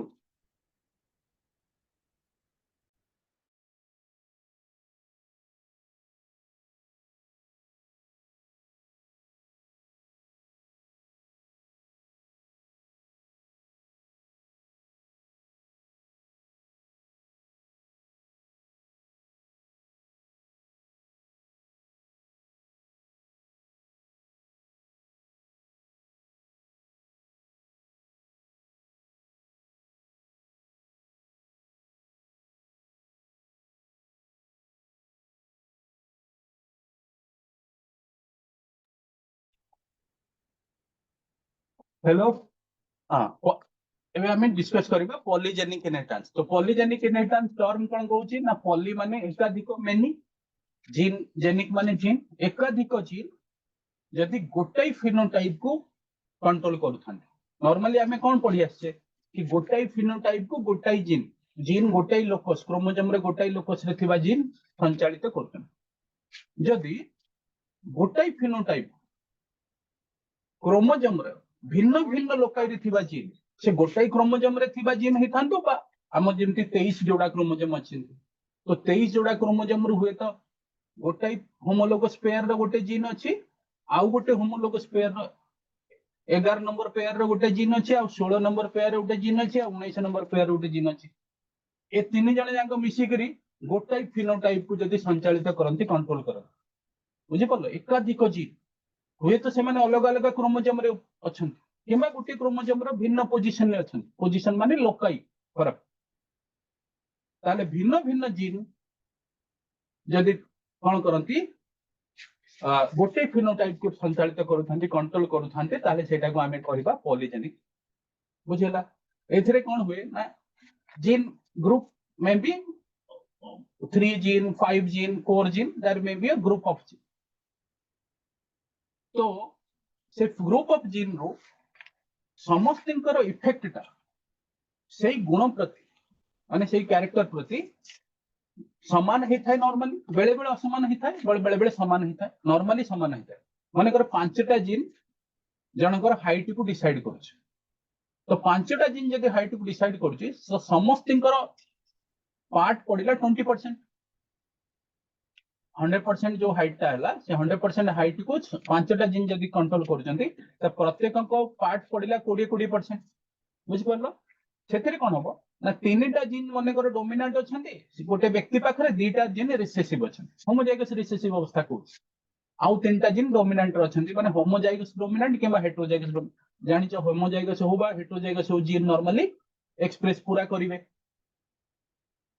हेलो हाँ एबे हमें डिस्कस करिबा पॉलीजेनिक इनहेरिटेंस तो पॉलीजेनिक इनहेरिटेंस टर्म कोन कहूची ना पॉली माने एकाधिक मेनी जीन जेनिक माने जीन एकाधिक जीन जदि गोटाई फिनोटाइप को कंट्रोल करूथांते नॉर्मली हमें कोन पढ़ी आछे कि गोटाई फिनोटाइप को गोटाई जीन जीन गोटाई लोकस क्रोमोसोम रे गोटाई लोकस रे थिबा जीन संचालित करथन जदि गोटाई फिनोटाइप क्रोमोसोम रे भिन्न भिन्न लोकाई रे थिबा जीन से गोटाई क्रोमोसोम रे थिबा जीन हे थांतो बा हम जेमति 23 जोड़ा क्रोमोसोम अछि तो 23 जोड़ा क्रोमोसोम रे हुए तो गोटाई होमोलोगस पेयर रे गोटे जीन अछि आउ गोटे होमोलोगस पेयर रे 11 नंबर पेयर रे गोटे जीन अछि आ 16 नंबर पेयर रे गोटे जीन अछि आ 19 नंबर पेयर रे गोटे जीन अछि ए तीन जण जाक मिसी करी गोटाई फिनोटाइप को जदि संचालित करंती कंट्रोल करन बुझि पल्लो एकाधिक जीन हुए तो से माने अलग अलग क्रोमोसोम रे अछंती किबा गोटे क्रोमोसोम रो भिन्न पोजीशन रे अछंती पोजीशन माने लोकाई फरक ताले भिन्न भिन्न जीन जदि कोन करंती गोटे फिनोटाइप को संचालित करूथांती कंट्रोल करूथांती ताले सेटा को हमें कहबा पॉलीजेनिक बुझिला एथरे कोन हुए ना जीन ग्रुप में बी 3 gene 5 gene 4 gene there may be a group of gene तो से ग्रुप ऑफ जीन रो समस्तिंकर इफेक्ट टा सेही गुण प्रति माने सेही कैरेक्टर प्रति समान ही थाए नॉर्मली बेले बेले असमान ही थाए बेले बेले समान ही थाए नॉर्मली समान ही थाए माने कर पांचटा जीन जनकर हाइट को डिसाइड करछ तो पांचटा जीन जदि हाइट को डिसाइड करछ तो समस्तिंकर पार्ट पड़िला 20% 100% जो हाइट टा हला से 100% हाइट को पांचटा जीन जदि कंट्रोल करछंती तो प्रत्येक को पार्ट पड़िला 20% बुझ परलो सेथरे कोन होबो ना तीनटा जीन मने कर डोमिनेंट अछंती गोटे व्यक्ति पाखरे दीटा जीन रिसेसिव अछंती होमोजाइगस रिसेसिव अवस्था को आउ तीनटा जीन डोमिनेंट अछंती माने होमोजाइगस डोमिनेंट किबा हेटेरोजाइगस जानिछ होमोजाइगस होबा हेटेरोजाइगस हो जीन नॉर्मली एक्सप्रेस पूरा करिवे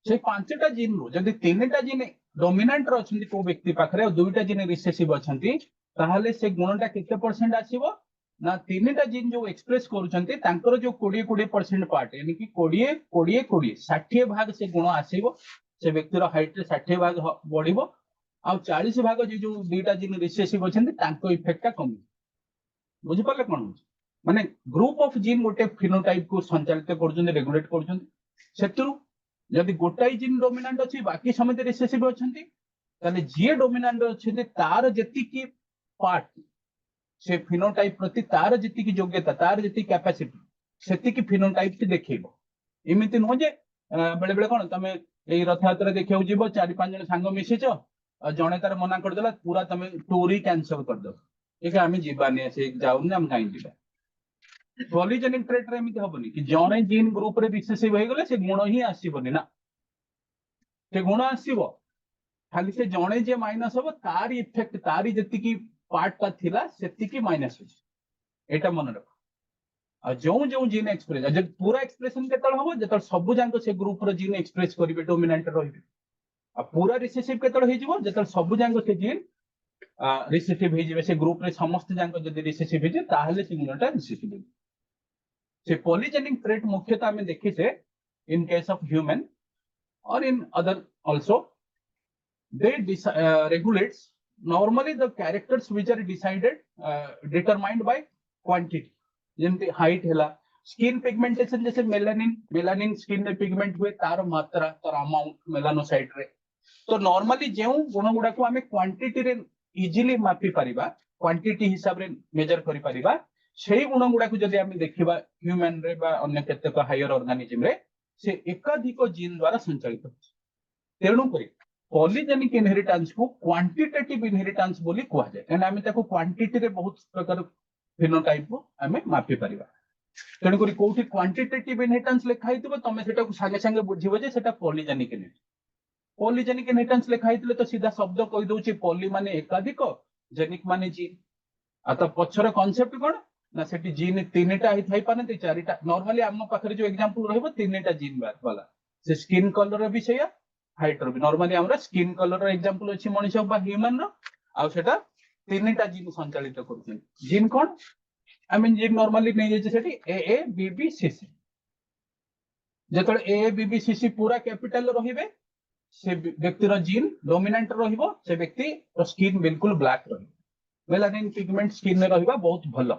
से पांचटा जीन रो जदि तीनटा जीन डोमिनेंट रो अछंती को व्यक्ति पाखरे और दुईटा जीन रिसेसिव अछंती ताहाले से गुणटा केते परसेंट आसीबो ना तीनटा जीन जो एक्सप्रेस करूछंती तांकर जो 20% पार्ट यानी कि 20 60 भाग से गुण आसीबो से व्यक्तिर हाइट रे 60 भाग बढ़िबो आ 40 भाग जो दुईटा जीन रिसेसिव अछंती तांको इफेक्ट कमी बुझि परले कोन माने ग्रुप ऑफ जीन गोटे फिनोटाइप को संचालित करछंती रेगुलेट करछंती सेतु जदि गोटाई जीन डोमिनेंट अछि बाकी समेत रिसेसिव अछंती ताले जे डोमिनेंट अछंती तार जेति की पार्ट से फिनोटाइप प्रति तार जेति की योग्यता तार जेति कैपेसिटी सेति की फिनोटाइप से देखैबो एमिति न जे बेले बेले कोन तमे एई रथयात्रा देखियो जीवो 4-5 जण सांग मिसिचो जणे तार मना कर देला पूरा तमे टूर ही कैंसिल कर दो एके आमी जीवानी से जाउनी हम काई जीवा पॉलीजेनिक ट्रेट रे एमिति होबनी कि जणे जीन ग्रुप रे रिसेसिव हे गेले से गुण ही आसीबनी ना से गुण आसीबो खाली से जणे जे माइनस होबो तार इफेक्ट तारी जेति की पार्ट ता थिला सेति की माइनस हो एटा मन रख आ जो जो जीन एक्सप्रेस जब पूरा एक्सप्रेशन केतल होबो जेतल सब जांक से ग्रुप रो जीन एक्सप्रेस करिवे डोमिनेंट रहिबे आ पूरा रिसेसिव केतल हे जिवो जेतल सब जांक से जीन रिसेसिव हे जिवे से ग्रुप रे समस्त जांक जदि रिसेसिव हे जे ताहले से गुणटा रिसेसिव से पॉलीजेनिक ट्रेट मुख्यतः हमें देखि से इन केस ऑफ ह्यूमन और in other also they regulates normally the characters which are decided determined by quantity जेमति हाइट हैला स्किन पिगमेंटेशन जैसे मेलानिन स्किन में पिगमेंट हुए तार मात्रा तार अमाउंट मेलानोसाइट रे तो नॉर्मली जेउ गुण गुडा को हमें क्वांटिटी रे इजीली मापी परिबा क्वांटिटी हिसाब रे मेजर करि परिबा सेही गुण गुडा को जदि आमे देखिबा ह्यूमन रे बा अन्य केतेक हायर ऑर्गेनिज्म रे से एकाधिक जीन द्वारा संचालित होछि। तेणु करी पॉलीजेनिक इनहेरिटेंस को क्वांटिटेटिव इनहेरिटेंस बोली कुआ जाय, एंड आमे ताको क्वांटिटी रे बहुत प्रकार फिनोटाइप को आमे मापी परिबा। तेणु करी कोठी क्वांटिटेटिव इनहेरिटेंस लिखा हितबो तमे सेटा को संगे संगे बुझिबो जे सेटा पॉलीजेनिक इनहेरिटेंस। पॉलीजेनिक इनहेरिटेंस लिखा हितले तो सीधा शब्द कहि दोछि पॉली माने एकाधिक, जेनिक माने जीन। आ तो पछर कांसेप्ट कोन ना सेठी जीन तीनटा ही थाई पानते चारिटा। नॉर्मली हम पाखरे जो एग्जांपल रहबो तीनटा जीन वाला से स्किन कलर भी सेया हाइट रो भी। नॉर्मली हमरा स्किन कलर रो एग्जांपल अछि मनुष्य बा ह्यूमन रो, आ सेटा तीनटा जीन संचालित करछन। जीन कोन आई मीन जीन नॉर्मली नै जे सेठी A A B B C C. जेतले A A B B C C पूरा कैपिटल रहिबे से व्यक्ति रो जीन डोमिनेंट रहिबो, से व्यक्ति रो स्किन बिल्कुल ब्लैक रहिबो। मेलानिन पिगमेंट स्किन में रहिबा बहुत भलो,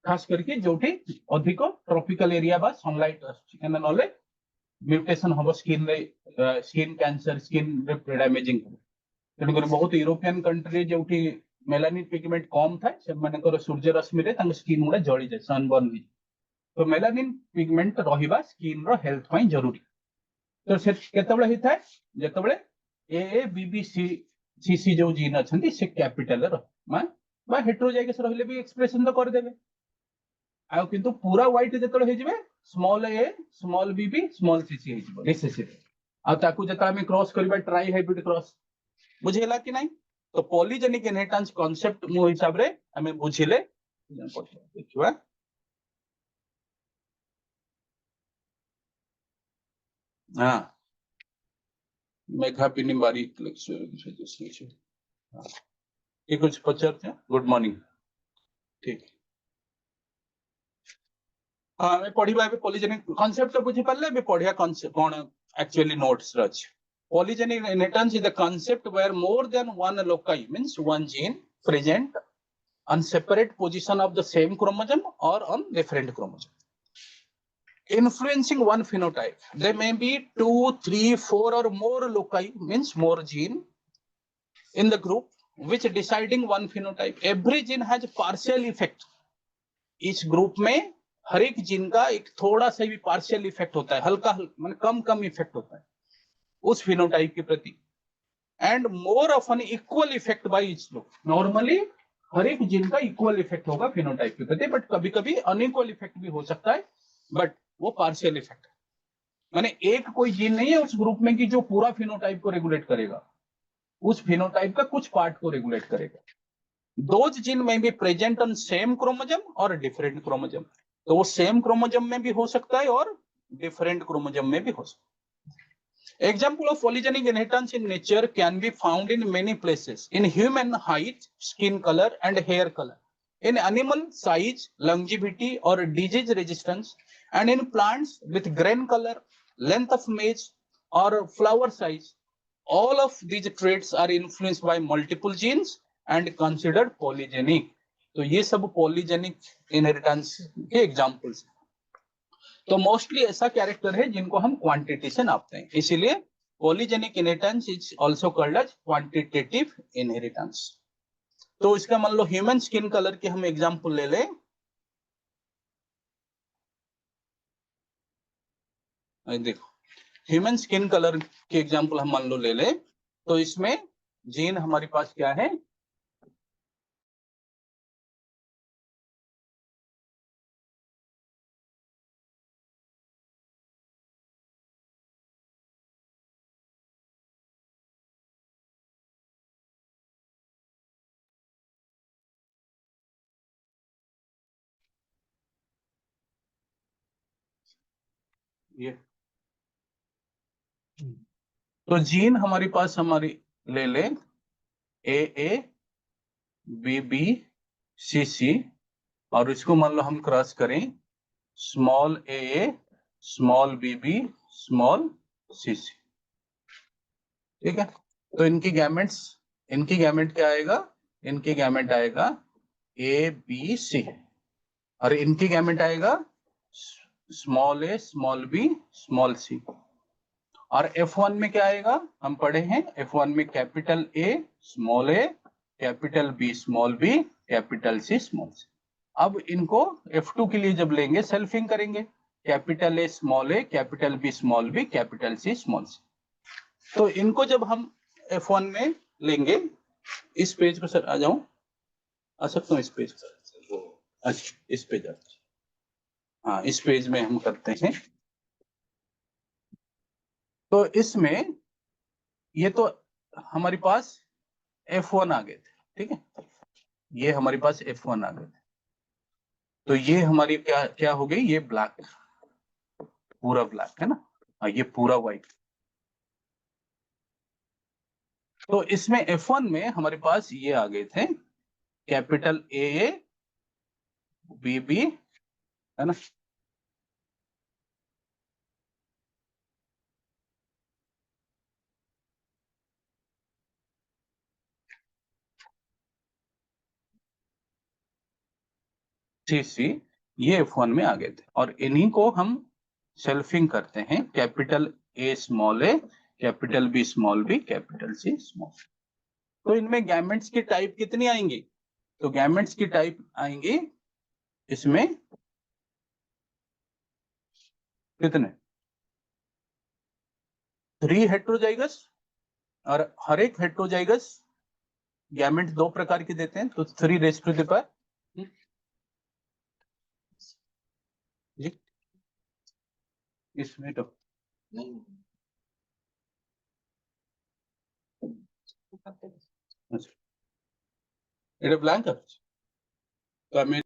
खास करके जोठी अधिक ट्रॉपिकल एरिया बा सनलाइट आछि एना नले म्यूटेशन होबो स्किन रे, स्किन कैंसर स्किन रे डैमेजिंग। तेणु कर बहुत यूरोपियन कंट्री जोठी मेलानिन पिगमेंट कम थाए से मानकर सूर्य रश्मि रे तांग स्किन गुडा जळी जाय, सनबर्न ही। तो मेलानिन पिगमेंट रहिबा स्किन रो हेल्थ पई जरूरी। तो से केतबळे हि थाए जेतबळे ए ए बी बी सी सी सी जो जीन अछंती से कैपिटल रो बा हेटेरोजाइगस रहले भी एक्सप्रेशन तो कर देबे। आ किंतु पूरा white जेतले hey जिवे small a small B B small सी सी हे जिवो रिसेसिव। आ ताकू जेता हम क्रॉस करबा ट्राई हाइब्रिड क्रॉस बुझेला कि नहीं। तो पॉलीजेनिक इनहेरिटेंस कांसेप्ट मो हिसाब रे हमें बुझिले देखिबा। हां मेघा पिनी बारीक लेक्चर ये कुछ पचारते हैं। गुड मॉर्निंग ठीक। हाँ मैं पढ़िबा बे पॉलीजेनिक कांसेप्ट तो बुझि परले बे पढ़िया कांसेप्ट कोन एक्चुअली नोट्स रच। Polygenic inheritance is the concept where more than one loci means one gene present on separate position of the same chromosome or on different chromosome, influencing one phenotype. There may be 2, 3, 4 or more loci means more gene in the group which deciding one phenotype. Every gene has partial effect. इस group में हर एक gene का एक थोड़ा सा भी partial effect होता है, हल्का मतलब कम इफेक्ट होता है उस फिनोटाइप के प्रति, and more of an equal effect by each group. Normally हर एक जीन का इक्वल इफेक्ट होगा फिनोटाइप के प्रति, बट कभी कभी अनइक्वल इफेक्ट भी हो सकता है, बट वो पार्शियल इफेक्ट है। माने एक कोई जीन नहीं है उस ग्रुप में कि जो पूरा फिनोटाइप को रेगुलेट करेगा, उस फिनोटाइप का कुछ पार्ट को रेगुलेट करेगा। Those gene may be present on same chromosome or different chromosome. तो वो सेम क्रोमोसोम में भी हो सकता है और डिफरेंट क्रोमोसोम में भी हो सकता है। Example of polygenic inheritance in nature can be found in many places. In human, height, skin color, and hair color. In animal, size, longevity, or disease resistance. And in plants, with grain color, length of maize, or flower size. All of these traits are influenced by multiple genes and considered polygenic. तो ये सब polygenic inheritance के examples हैं। तो mostly ऐसा character है जिनको हम क्वांटिटी से नापते हैं, इसीलिए polygenic inheritance is also called as quantitative inheritance. तो इसका मान लो ह्यूमन स्किन कलर के हम एग्जांपल ले लें। देखो ह्यूमन स्किन कलर के एग्जांपल हम मान लो ले लें, तो इसमें जीन हमारे पास क्या है, ये तो जीन हमारे पास हमारी ले ले ए बी बी सी सी, और इसको मान लो हम क्रॉस करें small a small B B small सी सी। ठीक है, तो इनकी गैमेट क्या आएगा, इनकी गैमेट आएगा ए बी सी, और इनकी गैमेट आएगा small a small b small सी। और F1 में क्या आएगा, हम पढ़े हैं F1 में capital A small A, capital B small B, capital C small C. अब इनको F2 के लिए जब लेंगे सेल्फिंग करेंगे, capital A small A, capital B small B, capital C small C. तो इनको जब हम F1 में लेंगे, इस पेज पर सर आ जाऊं, आ सकता हूँ इस पेज पर? अच्छा इस पेज, हाँ इस पेज में हम करते हैं। तो इसमें ये तो हमारे पास F1 आ गए थे, ठीक है, ये हमारे पास F1 आ गए थे। तो ये हमारी क्या क्या हो गई, ये ब्लैक, पूरा ब्लैक है ना, हाँ ये पूरा व्हाइट। तो इसमें F1 में हमारे पास ये आ गए थे, कैपिटल ए बी बी, है ना, सी सी, ये F1 में आ गए थे। और इन्हीं को हम सेल्फिंग करते हैं, capital A small A, capital B small B, capital C small. तो इनमें गैमेट्स की टाइप कितनी आएंगी? तो गैमेट्स की टाइप आएंगी इसमें कितने, 3 हेट्रोजाइगस, और हर एक हेट्रोजाइगस गैमेट 2 प्रकार के देते हैं, तो 3 रेज टू द पावर जी। इसमें तो नहीं अच्छा, এটা ব্ল্যাঙ্ক আছে, তো আমি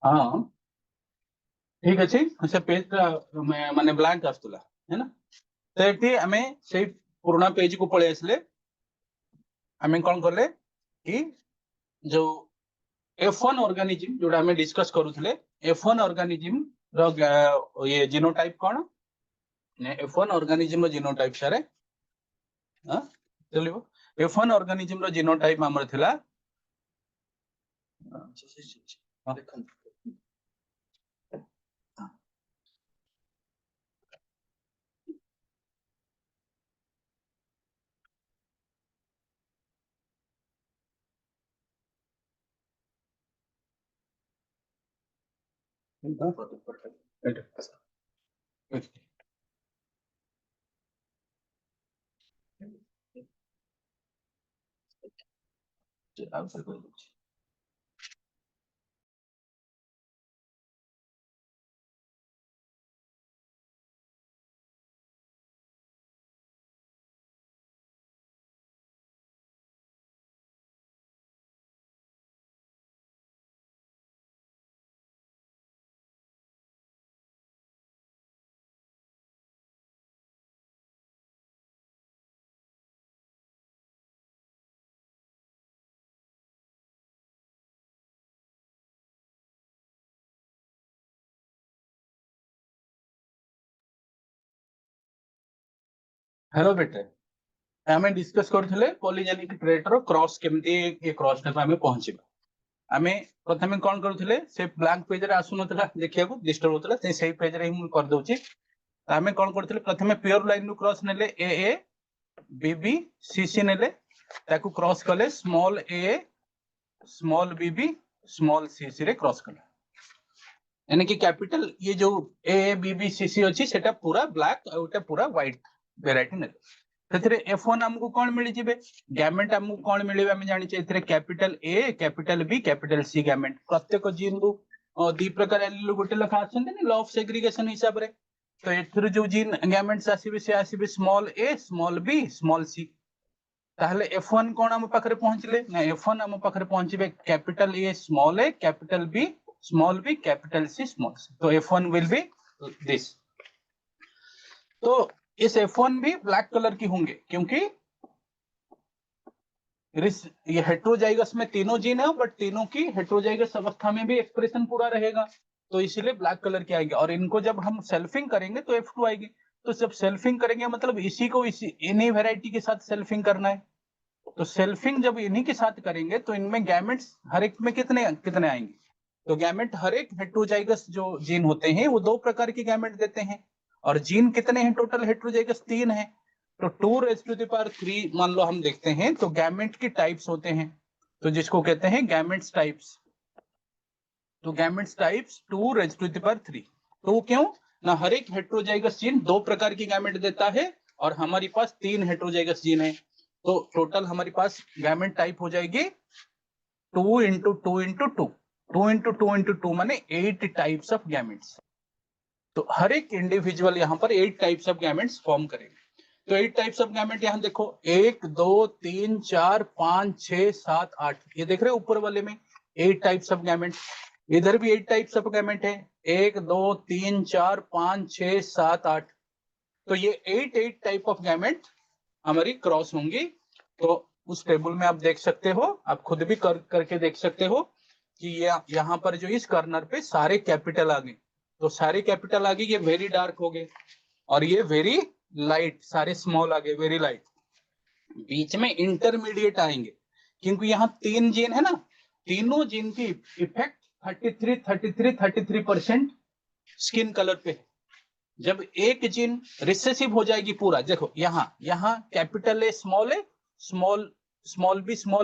हाँ ठीक अच्छे, अच्छा पेज माने ब्लैंक आसुला है ना, तो एटी आमे से पुराना पेज को पळे आसले, आमे कोन करले कि जो F1 ऑर्गेनिज्म जोड़ा आमे डिस्कस करूथले, F1 ऑर्गेनिज्म रो ये जीनोटाइप कोन ने, F1 ऑर्गेनिज्म रो जीनोटाइप सारे हां चलिबो। F1 ऑर्गेनिज्म रो जीनोटाइप हमर थिला देखो हेलो बेटे, आमे डिस्कस करूथले पॉलीजेनिक ट्रेट रो क्रॉस केमती ये क्रॉस टाइप आमे पहुंचीबा। आमे प्रथमे कोन करूथले, से ब्लैंक पेज रे आसु नथला देखिया को डिस्टर्ब होतला, ते सेही पेज रे हम कर दोची आमे कोन करथिले प्रथमे प्योर लाइन नु क्रॉस नेले ए बीबी सीसी नेले ताकू क्रॉस कले small a small Bibi small CC रे क्रॉस कले यानी कि कैपिटल ये जो ए बीबी सीसी अछि सेटा पूरा ब्लैक आ ओटा पूरा व्हाइट वेराइटी नेले ସେଥିରେ F1 हमको कोन मिली जिबे गैमेट हमको कोन मिलिबे हम जानि छै एथिरे capital A capital B capital C gamete प्रत्येक जीन को दी प्रकार एलिल गोटे लखा आछन ने लॉ ऑफ सेग्रीगेशन हिसाब रे तो एथिरे जो जीन गैमेट्स आसीबे से आसीबे small a small b small c ताहले F1 कोन हम पाखरे पहुंचले ना F1 हम पाखरे पहुंचबे capital A small a capital B small b capital C small c तो F1 विल बी दिस तो इस F1 भी ब्लैक कलर की होंगे क्योंकि ये हेट्रोजाइगस में तीनों जीन है बट तीनों की हेट्रोजाइगस अवस्था में भी एक्सप्रेशन पूरा रहेगा तो इसलिए ब्लैक कलर की आएगी और इनको जब हम सेल्फिंग करेंगे तो F2 आएगी तो जब सेल्फिंग करेंगे मतलब इसी को इन्हीं वैरायटी के साथ सेल्फिंग करना है तो सेल्फिंग जब इन्हीं के साथ करेंगे तो इनमें गैमेट्स हर एक में कितने कितने आएंगे तो गैमेट हर एक हेट्रोजाइगस जो जीन होते हैं वो दो प्रकार के गैमेट देते हैं और जीन कितने हैं टोटल हेट्रोजाइगस 3 है तो 2⁻³ मान लो हम देखते हैं तो गैमेट की टाइप्स होते हैं तो जिसको कहते हैं गैमेट्स टाइप्स तो गैमेट्स टाइप्स 2⁻³ तो क्यों ना हर एक हेट्रोजाइगस जीन दो प्रकार की गैमेट देता है और हमारे पास 3 हेट्रोजाइगस जीन है तो टोटल हमारे पास गैमेट टाइप हो जाएगी 2 × 2 × 2 2 × 2 × 2 माने 8 टाइप्स ऑफ गैमेट्स तो हर एक इंडिविजुअल यहाँ पर 8 टाइप्स ऑफ गैमेट्स फॉर्म करेंगे तो 8 टाइप्स ऑफ गैमेट यहाँ देखो 1 2 3 4 5 6 7 8 ये देख रहे हो ऊपर वाले में 8 टाइप्स ऑफ गैमेट इधर भी 8 टाइप्स ऑफ गैमेट है 1 2 3 4 5 6 7 8 तो ये 8 टाइप ऑफ गैमेट हमारी क्रॉस होंगी तो उस टेबल में आप देख सकते हो आप खुद भी करके देख सकते हो कि ये यहाँ पर जो इस कॉर्नर पे सारे कैपिटल आ गए तो सारे कैपिटल आ गए ये वेरी डार्क हो गए और ये वेरी लाइट सारे स्मॉल आ गए वेरी लाइट बीच में इंटरमीडिएट आएंगे क्योंकि यहाँ 3 जीन है ना तीनों जीन की इफेक्ट 33% स्किन कलर पे है जब एक जीन रिसेसिव हो जाएगी पूरा देखो यहाँ capital A small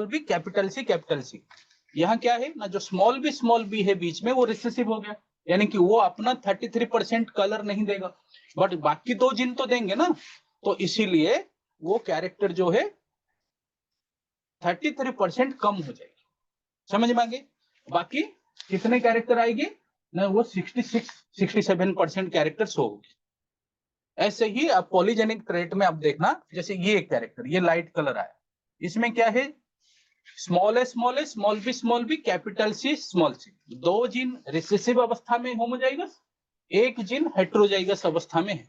B capital C यहाँ क्या है ना जो स्मॉल बी है बीच में वो रिसेसिव हो गया यानी कि वो अपना 33% कलर नहीं देगा बट बाकी दो जीन तो देंगे ना तो इसीलिए वो कैरेक्टर जो है 33% कम हो जाएगी समझ में आ गई बाकी कितने कैरेक्टर आएगी ना वो 67% कैरेक्टर्स होगी ऐसे ही आप पॉलीजेनिक ट्रेट में आप देखना जैसे ये एक कैरेक्टर ये लाइट कलर आया इसमें क्या है small B capital C small C दो जीन रिसेसिव अवस्था में होमोजाइगस एक जीन हेट्रोजाइगस अवस्था में है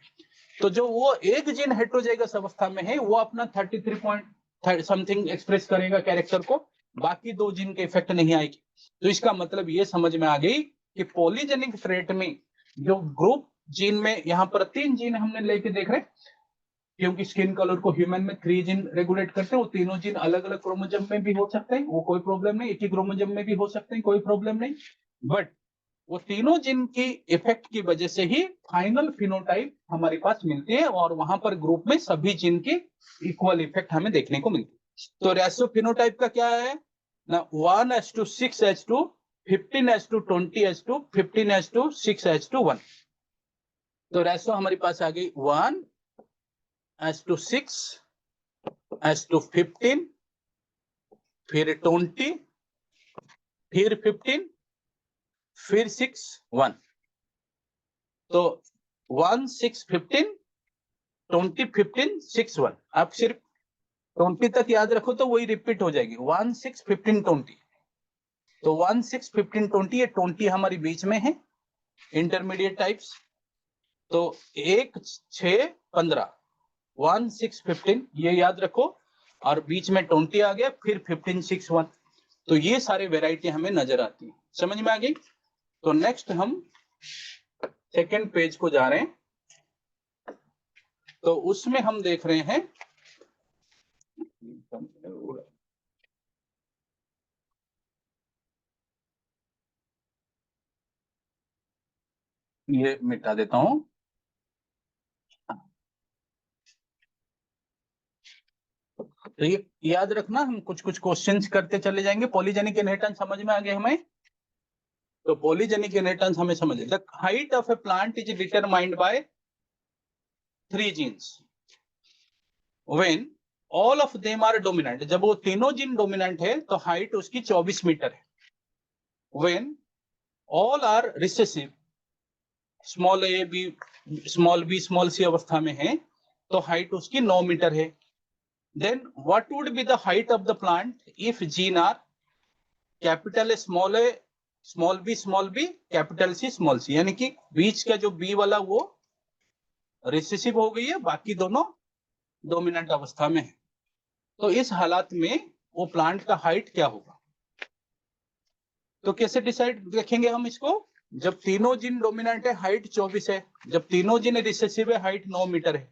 तो जो वो एक जीन हेट्रोजाइगस अवस्था में है वो अपना 33 समथिंग एक्सप्रेस करेगा कैरेक्टर को बाकी दो जीन के इफेक्ट नहीं आएगी तो इसका मतलब ये समझ में आ गई कि पॉलीजेनिक ट्रेट में जो ग्रुप जीन में यहाँ पर 3 जीन हमने लेके देख रहे क्योंकि स्किन कलर को ह्यूमन में 3 जीन रेगुलेट करते हैं वो तीनों जीन अलग अलग क्रोमोसोम में भी हो सकते हैं वो कोई प्रॉब्लम नहीं एक ही क्रोमोसोम में भी हो सकते हैं कोई प्रॉब्लम नहीं बट वो तीनों जीन की इफेक्ट की वजह से ही फाइनल फिनोटाइप हमारे पास मिलती है और वहां पर ग्रुप में सभी जीन की इक्वल इफेक्ट हमें देखने को मिलती है तो रेशो फिनोटाइप का क्या है ना 1:6:2 15:20:2 15:6:1 तो रेशो हमारे पास आ गई 1:6:15 फिर 20 फिर 15 फिर 6 1 तो 1 6 15 20 15 6 1 आप सिर्फ 20 तक याद रखो तो वही रिपीट हो जाएगी 1 6 15 20 तो 1 6 15 20 ये 20 हमारी बीच में है इंटरमीडिएट टाइप्स तो 1 6 15 1 6 15 ये याद रखो और बीच में 20 आ गया फिर 15 6 1 तो ये सारे वेराइटी हमें नजर आती है समझ में आ गई तो नेक्स्ट हम सेकेंड पेज को जा रहे हैं तो उसमें हम देख रहे हैं ये मिटा देता हूं तो ये याद रखना, हम कुछ कुछ क्वेश्चंस करते चले जाएंगे। पॉलीजेनिक इनहेरिटेंस समझ में आ गए हमें? तो पॉलीजेनिक इनहेरिटेंस हमें समझ, the height of a plant is determined by 3 genes when all of them are dominant. जब वो तीनों जीन डोमिनेंट है तो हाइट उसकी 24 मीटर है। When all are recessive, small a b small b small c अवस्था में है तो हाइट उसकी 9 मीटर है। Then what would be the height of the plant if gene are capital small a small B capital C small c, यानी कि बीच का जो बी वाला वो रिसेसिव हो गई है, बाकी दोनों डोमिनेंट अवस्था में है। तो इस हालात में वो प्लांट का हाइट क्या होगा? तो कैसे डिसाइड देखेंगे हम इसको? जब तीनों जीन डोमिनेंट है हाइट 24 है, जब तीनों जीन रिसेसिव है हाइट 9 मीटर है,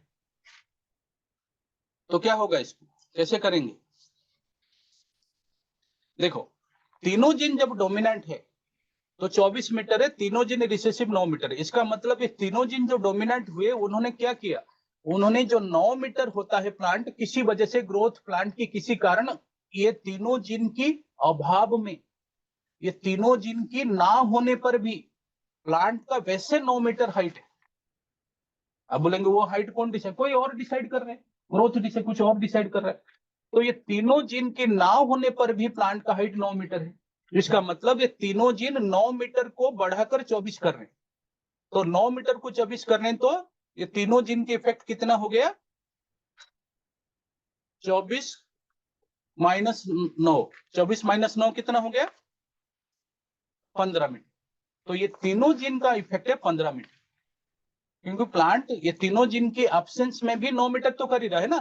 तो क्या होगा? इसको कैसे करेंगे? देखो, तीनों जीन जब डोमिनेंट है तो 24 मीटर है, तीनों जीन रिसेसिव 9 मीटर है। इसका मतलब ये तीनों जीन जो डोमिनेंट हुए उन्होंने क्या किया? उन्होंने जो 9 मीटर होता है प्लांट, किसी वजह से ग्रोथ प्लांट की किसी कारण, ये तीनों जीन की अभाव में, ये तीनों जीन की ना होने पर भी प्लांट का वैसे 9 मीटर हाइट है। अब बोलेंगे वो हाइट कौन डिसाइड? कोई और डिसाइड कर रहे हैं, ग्रोथ डिसाइड कुछ और डिसाइड कर रहा है। तो ये तीनों जीन के ना होने पर भी प्लांट का हाइट 9 मीटर है। इसका मतलब ये तीनों जीन 9 मीटर को बढ़ाकर 24 कर रहे हैं। तो 9 मीटर को 24 कर रहे हैं, तो ये तीनों जीन के इफेक्ट कितना हो गया? 24 माइनस 9, 24 माइनस 9 कितना हो गया? 15 मीटर। तो ये तीनों जीन का इफेक्ट है 15 मीटर, क्योंकि प्लांट ये तीनों जीन के एब्सेंस में भी 9 मीटर तो कर ही रहा है ना।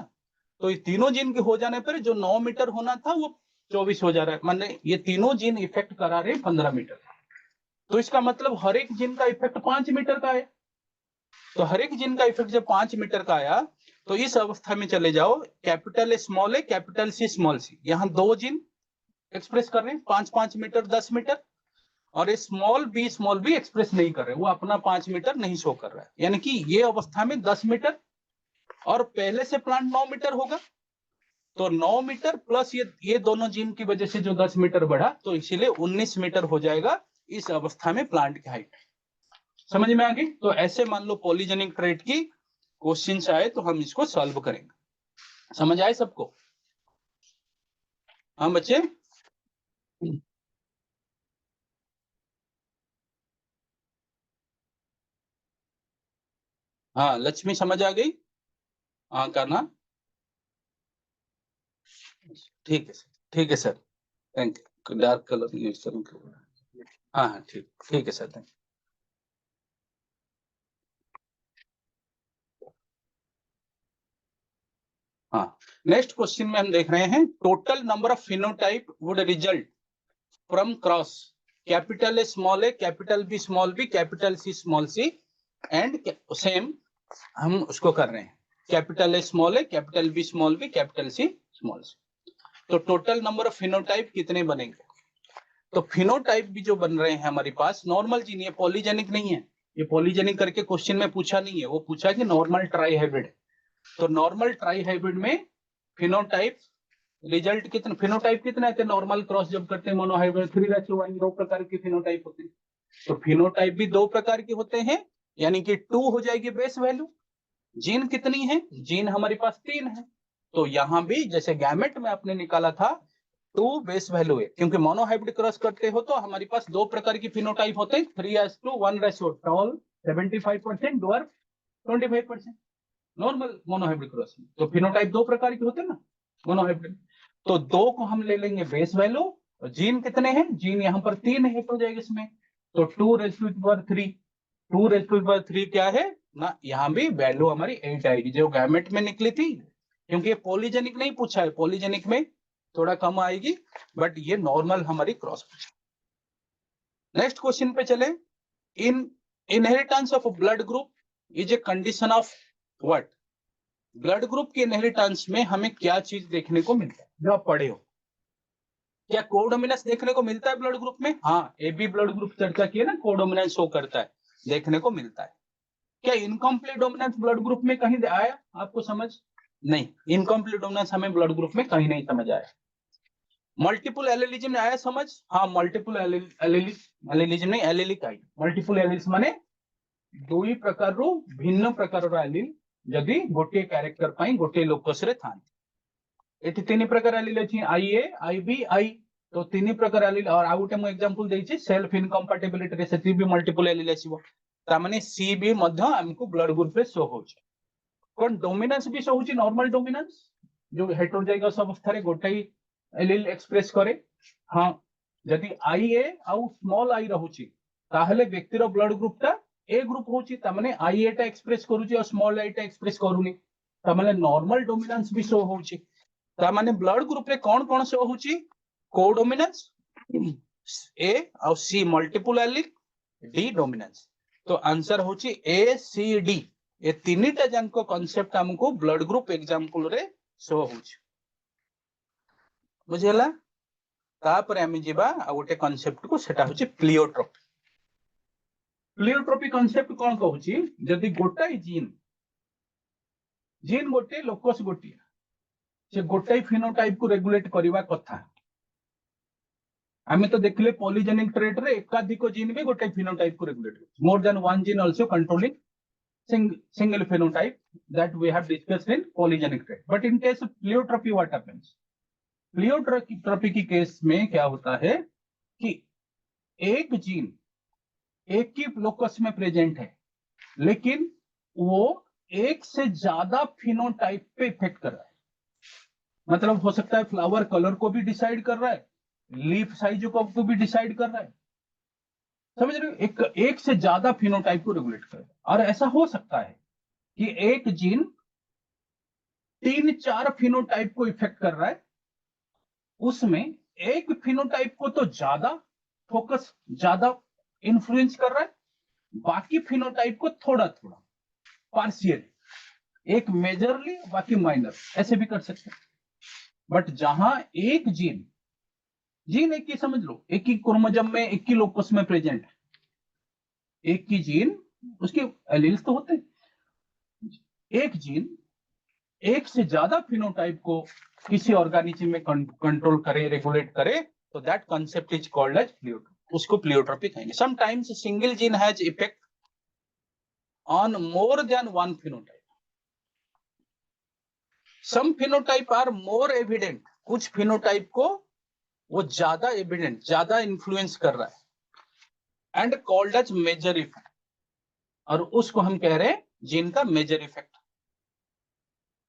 तो ये तीनों जीन के हो जाने पर जो 9 मीटर होना था वो 24 हो जा रहा है, माने ये तीनों जीन इफेक्ट करा रहे 15 मीटर। तो इसका मतलब हर एक जीन का इफेक्ट 5 मीटर का है। तो हर एक जीन का इफेक्ट जब 5 मीटर का आया तो इस अवस्था में चले जाओ, capital small A capital C small सी, यहाँ दो जीन एक्सप्रेस कर रहे हैं 5-5 मीटर 10 मीटर, और स्मॉल बी एक्सप्रेस नहीं कर रहे, वो अपना 5 मीटर नहीं शो कर रहा है, यानी कि ये अवस्था में 10 मीटर, और पहले से प्लांट 9 मीटर होगा। तो 9 मीटर प्लस ये दोनों जीन की वजह से जो 10 मीटर बढ़ा, तो इसीलिए 19 मीटर हो जाएगा इस अवस्था में प्लांट की हाइट। समझ में आ गई? तो ऐसे मान लो पॉलीजेनिक ट्रेट की क्वेश्चंस आए तो हम इसको सॉल्व करेंगे। समझ आए सबको? हाँ बच्चे? हाँ लक्ष्मी समझ आ गई? हाँ करना। ठीक है सर, ठीक है sir, thank you. Dark colour use करूँ? हाँ हाँ ठीक, ठीक है सर, थैंक यू। हाँ, नेक्स्ट क्वेश्चन में हम देख रहे हैं total number of phenotype would result from cross capital A capital B capital C and same हम उसको कर रहे हैं capital A capital B capital C. तो टोटल नंबर ऑफ फिनोटाइप कितने बनेंगे? तो फिनोटाइप भी जो बन रहे हैं हमारे पास नॉर्मल जीन, ये पॉलीजेनिक नहीं है, ये पॉलीजेनिक करके क्वेश्चन में पूछा नहीं है, वो पूछा कि नॉर्मल ट्राई हाइब्रिड। तो नॉर्मल ट्राई हाइब्रिड में फिनोटाइप रिजल्ट कितने, फिनोटाइप कितने आते हैं? नॉर्मल क्रॉस जब करते हैं मोनोहाइब्रिड 3:1, दो प्रकार के फिनोटाइप होते हैं। तो फिनोटाइप भी दो प्रकार के होते हैं, यानी कि 2 हो जाएगी बेस वैल्यू। जीन कितनी है? जीन हमारे पास 3 है। तो यहां भी जैसे गैमेट में आपने निकाला था 2 बेस वैल्यू है, क्योंकि मोनोहाइब्रिड क्रॉस करते हो तो हमारे पास दो प्रकार की फिनोटाइप होते हैं, 3:1, tall 75%, dwarf 25%, normal monohybrid cross में। तो फिनोटाइप दो प्रकार के होते हैं ना मोनोहाइब्रिड। तो दो को हम ले लेंगे बेस वैल्यू, और जीन कितने हैं? जीन यहाँ पर 3 हिट हो जाएगा इसमें, तो 2:3। 2:3 क्या है ना, यहाँ भी वैल्यू हमारी 8 आएगी जो गैमेट में निकली थी, क्योंकि ये पॉलीजेनिक नहीं पूछा है, पॉलीजेनिक में थोड़ा कम आएगी, बट ये नॉर्मल हमारी क्रॉस पूछा। नेक्स्ट क्वेश्चन पे चले। इन inheritance of blood group is a condition of what? Blood group के इनहेरिटेंस में हमें क्या चीज देखने को मिलता है जो आप पढ़े हो? क्या कोडोमिनेंस देखने को मिलता है ब्लड ग्रुप में? हाँ, एबी ब्लड ग्रुप चर्चा की है ना, कोडोमिनेंस शो करता है, देखने को मिलता है। क्या इनकम्प्लीट डोमिनेंस ब्लड ग्रुप में कहीं आया आपको समझ? नहीं, इनकम्प्लीट डोमिनेंस हमें ब्लड ग्रुप में कहीं नहीं समझ आया। मल्टीपल एलिलिज्म आया समझ? हाँ, मल्टीपल एलिलिज्म नहीं, एलिलिक आई। मल्टीपल एलिल्स माने दुई प्रकार रो भिन्न प्रकार एलिल जदि गोटे कैरेक्टर पाई गोटे लोकस रे थांती। एठी तीन प्रकार एलिल अछि, आईए, आईबी, आई। तो तीन प्रकार एलिल। और आ गोटे मु एग्जांपल देछि सेल्फ इनकम्पैटिबिलिटी रे, सेति भी मल्टीपल एलिल आसीबो। ता माने सी भी मध्य हमको ब्लड ग्रुप रे शो होछि। कोन डोमिनेंस भी शो होछि, नॉर्मल डोमिनेंस जो हेटेरोजाइगस अवस्था रे गोटाई एलिल एक्सप्रेस करे। हाँ, जदि आईए आउ स्मॉल आई रहउछि ताहले व्यक्तिर ब्लड ग्रुप ता ए ग्रुप होछि, ता माने आईए टा एक्सप्रेस करूछि और स्मॉल आई टा एक्सप्रेस करूनी, ता माने नॉर्मल डोमिनेंस भी शो होछि। ता माने ब्लड ग्रुप रे कौन कौन शो होछि? को डोमिनेंस, ए और सी मल्टीपल एलिल, डी डोमिनेंस। तो आंसर होछि ए सी डी। ए तीनटा जानको कांसेप्ट हमको ब्लड ग्रुप एग्जांपल रे शो होछि। बुझेला? तापर हम जिबा आ गोटे कांसेप्ट को, सेटा होछि प्लियोट्रोपी। प्लियोट्रोपी कांसेप्ट कोन कहूछि? जदि गोटाई जीन गोटे लोकस गोटे से गोटाई फिनोटाइप को रेगुलेट करबा कथा। हमें तो देखले पॉलीजेनिक ट्रेट रे एकाधिक जीन भी गोटाई फिनोटाइप को रेगुलेट करछि। मोर than one gene also controlling single phenotype that we have discussed in polygenic trait. But in case of pleiotropy what happens? Pleiotropy की केस में क्या होता है कि एक जीन एक ही लोकस में प्रेजेंट है, लेकिन वो एक से ज्यादा फिनोटाइप पे इफेक्ट कर रहा है। मतलब हो सकता है फ्लावर कलर को भी डिसाइड कर रहा है, लीफ साइज को भी डिसाइड कर रहा है। समझ रहे हो? एक से ज्यादा फिनोटाइप को रेगुलेट कर रहा है। और ऐसा हो सकता है कि एक जीन 3-4 फिनोटाइप को इफेक्ट कर रहा है, उसमें एक फिनोटाइप को तो ज्यादा फोकस, ज्यादा इन्फ्लुएंस कर रहा है, बाकी फिनोटाइप को थोड़ा थोड़ा पार्शियल, एक मेजरली बाकी माइनर, ऐसे भी कर सकते हैं। बट जहां एक जीन एक ही समझ लो, एक ही क्रोमोसोम में एक ही लोकस में प्रेजेंट है, एक ही जीन, उसके एलील्स तो होते हैं। एक जीन एक से ज्यादा फिनोटाइप को किसी ऑर्गेनिज्म में कंट्रोल करे, रेगुलेट करे, तो that concept is called as pleiotropy. उसको प्लियोट्रोपी कहेंगे। Sometimes single gene has effect on more than one phenotype. Some phenotype are more evident, कुछ फिनोटाइप को वो ज्यादा एविडेंट, ज्यादा इन्फ्लुएंस कर रहा है, and called as major effect. और उसको हम कह रहे हैं जीन का major effect.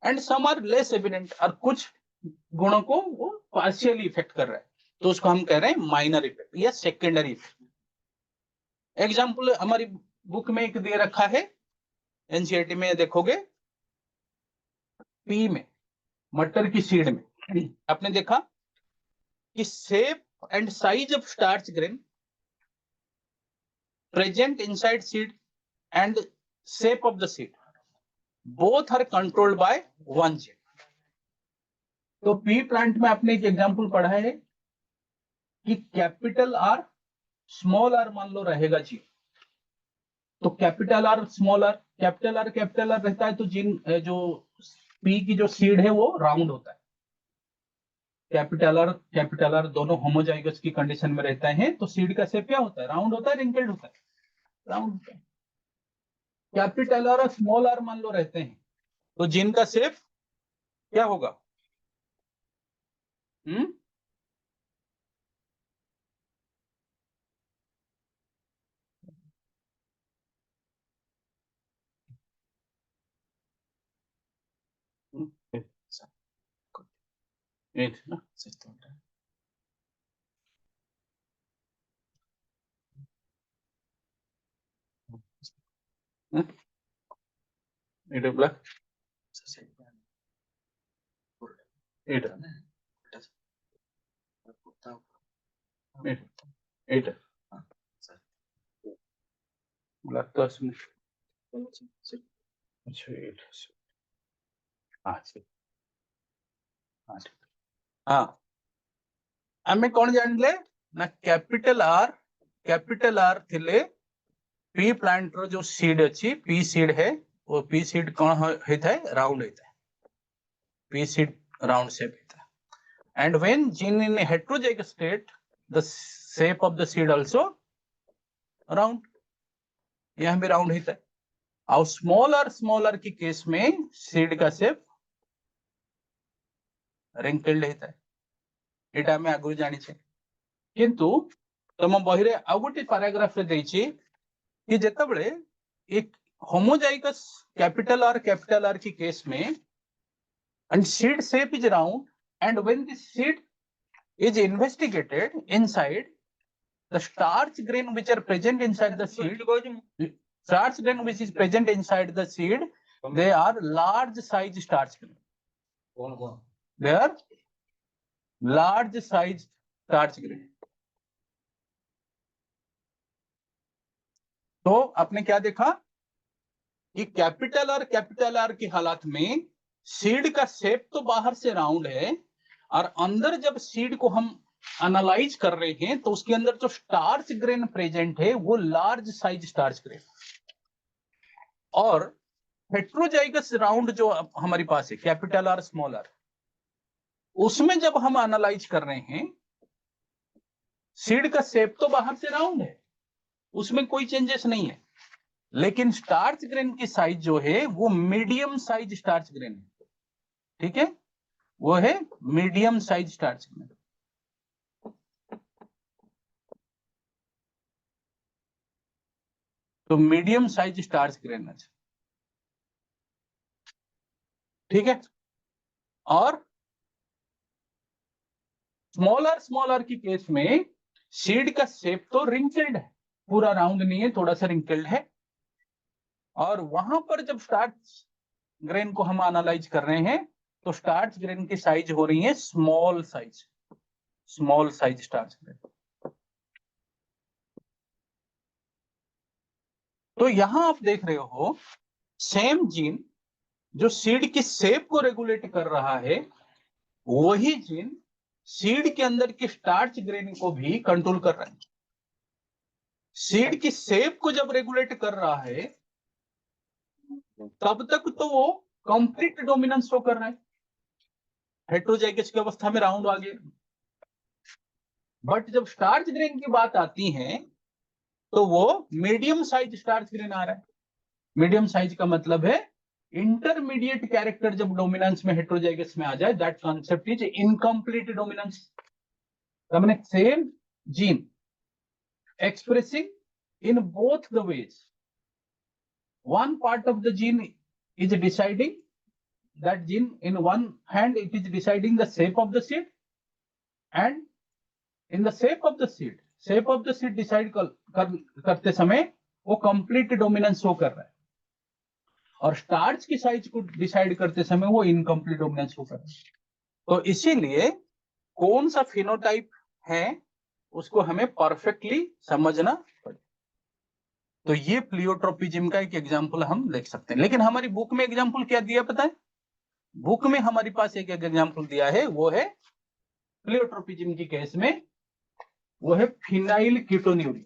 And some are less evident, और कुछ गुणों को वो पार्शियली इफेक्ट कर रहा है, तो उसको हम कह रहे हैं माइनर इफेक्ट या सेकेंडरी इफेक्ट। एग्जाम्पल हमारी बुक में एक दे रखा है, एनसीईआरटी में देखोगे, पी में, मटर की सीड में आपने देखा कि shape and size of starch grain present inside seed and shape of the seed both are controlled by one gene. तो पी प्लांट में आपने एक एग्जांपल पढ़ा है कि कैपिटल आर स्मॉल आर मान लो रहेगा जीन, तो capital R small R, capital R रहता है, तो जीन जो पी की जो सीड है वो राउंड होता है। कैपिटल आर दोनों होमोजाइगस की कंडीशन में रहते हैं, तो सीड का शेप क्या होता है? राउंड होता है, रिंकल्ड होता है? राउंड होता है। कैपिटल आर और स्मॉल आर मान लो रहते हैं, तो जीन का शेप क्या होगा? हाँ, आमे कौन जानले ना कैपिटल आर थिले पी प्लांट रो जो सीड अच्छी पी सीड है, वो पी सीड कौन होता है? राउंड होता है। पी सीड राउंड शेप रहता है and when gene in heterozygous state the shape of the seed also round, यह भी राउंड रहता है। और स्मॉलर की केस में सीड का शेप रिंकल्ड रहता है। एटा हमें आगु जानी छे किंतु तुम बही रे आ गोटे पैराग्राफ रे देछि कि जेतबळे एक होमोजाइगस कैपिटल आर की केस में and seed shape is round and when the seed is investigated inside the starch grain which are present inside the seed, starch grain which is present inside the seed, they are large size starch grain. They are large size starch grain. तो आपने क्या देखा कि capital R की हालत में seed का shape तो बाहर से राउंड है और अंदर जब सीड को हम एनालाइज कर रहे हैं तो उसके अंदर जो स्टार्च ग्रेन प्रेजेंट है वो लार्ज साइज स्टार्च ग्रेन, और हेटेरोजाइगस राउंड जो हमारे पास है कैपिटल आर स्मॉल आर, उसमें जब हम एनालाइज कर रहे हैं सीड का शेप तो बाहर से राउंड है, उसमें कोई चेंजेस नहीं है, लेकिन स्टार्च ग्रेन की साइज जो है वो मीडियम साइज स्टार्च ग्रेन है। ठीक है, वो है मीडियम साइज स्टार्च ग्रेन। तो मीडियम साइज स्टार्च ग्रेन है। ठीक है, और स्मॉलर की केस में सीड का शेप तो रिंकल्ड है, पूरा राउंड नहीं है, थोड़ा सा रिंकल्ड है, और वहां पर जब स्टार्च ग्रेन को हम एनालाइज कर रहे हैं तो स्टार्च ग्रेन की साइज हो रही है स्मॉल साइज स्टार्च ग्रेन। तो यहां आप देख रहे हो सेम जीन जो सीड की शेप को रेगुलेट कर रहा है, वही जीन सीड के अंदर की स्टार्च ग्रेन को भी कंट्रोल कर रहा है। सीड की शेप को जब रेगुलेट कर रहा है तब तक तो वो कंप्लीट डोमिनेंस शो कर रहा है, हेटेरोजाइगस की अवस्था में राउंड आ गया, बट जब स्टार्च ग्रेन की बात आती है तो वो मीडियम साइज स्टार्च ग्रेन आ रहा है। मीडियम साइज का मतलब है इंटरमीडिएट कैरेक्टर जब डोमिनेंस में हेटेरोजाइगस में आ जाए, that concept is incomplete dominance. हमने same gene expressing in both the ways. One part of the gene is deciding, that gene in one hand it is deciding the shape of the seed, and in the shape of the seed decide करते समय वो complete dominance show कर रहा है, और starch की size को decide करते समय वो इनकम्प्लीट डोमिनेंस शो कर रहा है। तो इसीलिए कौन सा फिनोटाइप है उसको हमें परफेक्टली समझना पड़े। तो ये प्लियोट्रोपिज्म का एक एग्जांपल हम देख सकते हैं, लेकिन हमारी बुक में एग्जांपल क्या दिया पता है? बुक में हमारे पास एक एग्जांपल दिया है, वो है प्लियोट्रोपिज्म की केस में वो है phenyl ketonuria.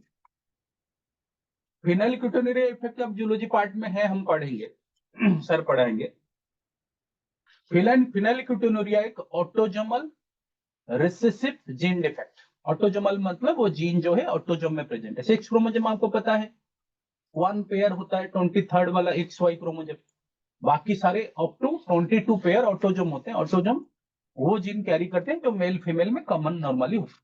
Phenyl ketonuria effect अब जूलॉजी पार्ट में है, हम पढ़ेंगे, सर पढ़ाएंगे। फिनाइल कीटोन्यूरिया एक autosomal recessive gene defect. Autosomal मतलब वो जीन जो है ऑटोजोम में प्रेजेंट है। सेक्स क्रोमोसोम आपको पता है 1 पेयर होता है, 23rd वाला XY क्रोमोसोम, बाकी सारे अप टू 22 पेयर ऑटोजोम होते हैं। ऑटोजोम वो जीन कैरी करते हैं जो मेल फीमेल में कॉमन नॉर्मली होता है।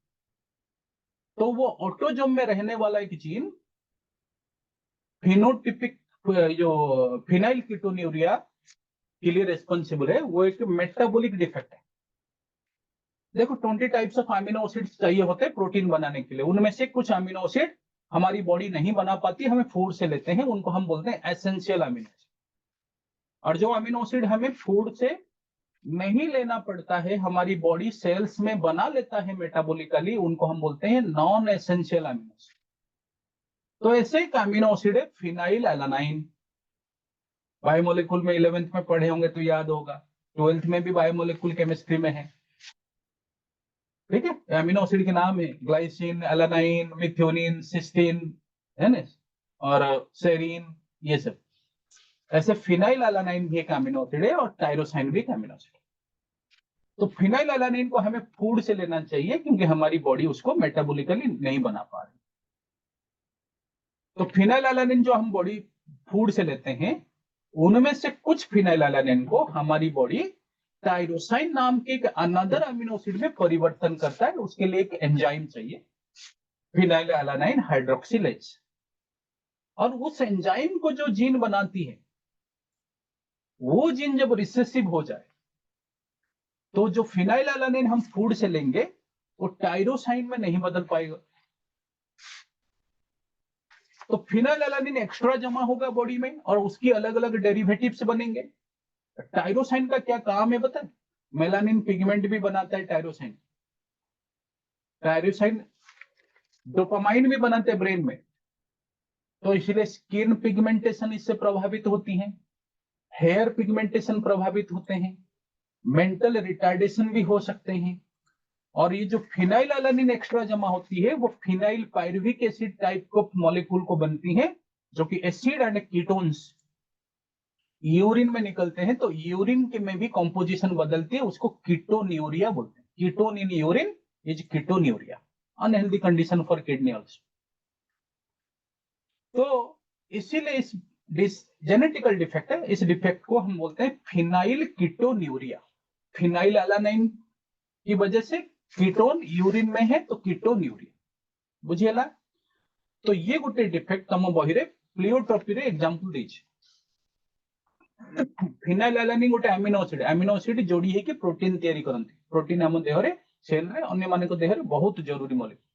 तो वो ऑटोजोम में रहने वाला एक जीन फिनोटिपिक जो फिनाइल कीटोन्यूरिया के लिए रेस्पॉन्सिबल है, वो एक मेटाबॉलिक डिफेक्ट है। देखो 20 टाइप्स ऑफ अमीनो एसिड्स चाहिए होते हैं प्रोटीन बनाने के लिए, उनमें से कुछ अमीनो एसिड हमारी बॉडी नहीं बना पाती, हमें फूड से लेते हैं, उनको हम बोलते हैं एसेंशियल अमीनो एसिड। और जो अमीनो एसिड हमें फूड से नहीं लेना पड़ता है, हमारी बॉडी सेल्स में बना लेता है मेटाबॉलिकली, उनको हम बोलते हैं नॉन एसेंशियल अमीनो एसिड। तो ऐसे एक अमीनो एसिड है फिनाइल एलानाइन। बायोमोलिकुल में 11th में पढ़े होंगे तो याद होगा, 12th में भी बायोमोलिकुल केमिस्ट्री में है। ठीक है, अमीनो एसिड के नाम है ग्लाइसिन, एलानाइन, मिथ्योनिन, सिस्टीन, है ना, और सेरीन, ये सब। ऐसे फिनाइल एलानाइन भी एक अमीनो एसिड है और टायरोसाइन भी एक अमीनो एसिड। तो फिनाइलएलानाइन को हमें फूड से लेना चाहिए क्योंकि हमारी बॉडी उसको मेटाबॉलिकली नहीं बना पा रही। तो फिनाइलएलानाइन जो हम बॉडी फूड से लेते हैं उनमें से कुछ फिनाइलएलानाइन को हमारी बॉडी टायरोसाइन नाम के एक अनदर अमीनो एसिड में परिवर्तन करता है। उसके लिए एक एंजाइम चाहिए, फिनाइलएलानाइन हाइड्रोक्सिलेज। और उस एंजाइम को जो जीन बनाती है वो जीन जब रिसेसिव हो जाए तो जो फिनाइलएलानाइन हम फूड से लेंगे वो टायरोसाइन में नहीं बदल पाएगा। तो फिनाइलएलानाइन एक्स्ट्रा जमा होगा बॉडी में और उसकी अलग अलग डेरिवेटिव्स बनेंगे। टायरोसाइन का क्या काम है पता है? मेलानिन पिगमेंट भी बनाता है टायरोसाइन। टायरोसाइन डोपामाइन भी बनाते हैं ब्रेन में, तो इसलिए स्किन पिगमेंटेशन इससे प्रभावित होती है, हेयर पिगमेंटेशन प्रभावित होते हैं, मेंटल रिटार्डेशन भी हो सकते हैं। और ये जो फिनाइलएलानाइन एक्स्ट्रा जमा होती है वो phenyl pyruvic acid type of molecule को बनती है जो कि एसिड एंड कीटोन्स यूरिन में निकलते हैं। तो यूरिन के में भी कंपोजिशन बदलती है, उसको कीटोन्यूरिया बोलते हैं। Ketone in urine is ketonuria, unhealthy condition for kidney also. तो इसीलिए इस जेनेटिकल डिफेक्ट है, इस डिफेक्ट को हम बोलते हैं फिनाइल कीटोन्यूरिया। फिनाइलएलानाइन की वजह से कीटोन यूरिन में है तो कीटोन्यूरिया, बुझिएला। तो ये गोटे डिफेक्ट तम बही रे प्लियोट्रोपी रे एग्जांपल देछि। फिनाइलएलानाइन गोटे अमीनो एसिड जोड़ी है कि प्रोटीन तैयारी करंती। प्रोटीन हम देह रे सेल रे अन्य मानक देह रे बहुत जरूरी मॉलिक्यूल।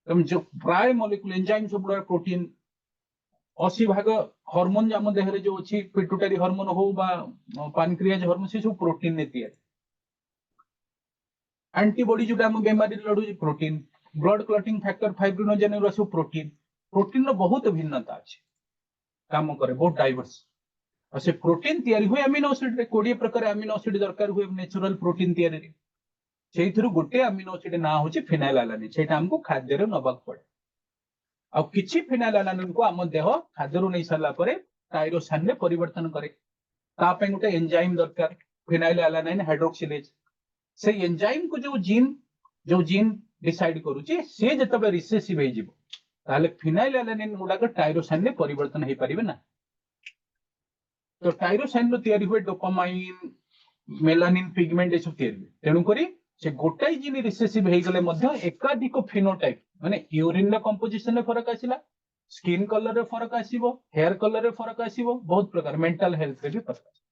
तम जो प्राय मॉलिक्यूल एंजाइम सब प्रोटीन 80 भाग हार्मोन आम देह रे जो अछि पिट्यूटरी हार्मोन हो बा पैनक्रियाज हार्मोन से सब प्रोटीन ने तैयारी। एंटीबॉडी जो हम बेमारी laddoo protein, blood clotting factor fibrinogen सब प्रोटीन। प्रोटीन रो बहुत भिन्नता अछि, काम करे बहुत डाइवर्स। और से प्रोटीन तैयारी हुए अमीनो एसिड रे 20 प्रकार अमीनो एसिड दरकार हुए नेचुरल प्रोटीन तैयारी रे। सेइथुरु गोटे अमीनो एसिड ना होची फिनाइलएलानाइन, सेटा हमको खाद्य रे नबाक पड़े। आ किछि फिनाइलएलानाइन को हम देह खाद्य रो नै सरला परे टायरोसाइन में परिवर्तन करे। ता पे गोटे एंजाइम दरकार, फिनाइलएलानाइन हाइड्रोक्सिलेज। से एंजाइम को जो जीन डिसाइड करूची से जतबे रिसेसिव हे जिवो ताले फिनाइलएलानाइन गुडा को टायरोसाइन में परिवर्तन हे परिबे ना। तो टायरोसाइन रो तैयारी हुए डोपामाइन, मेलानिन पिगमेंट ए सब तैयारी हुए। तेणु करी से गोटाई जीन रिसेसिव हे गले मध्य एकाधिक फिनोटाइप माने यूरिन रे कंपोजिशन रे फरक आसिला, स्किन कलर रे फरक आसीबो, हेयर कलर रे फरक आसीबो, बहुत प्रकार मेंटल हेल्थ रे भी फरक आसीबो।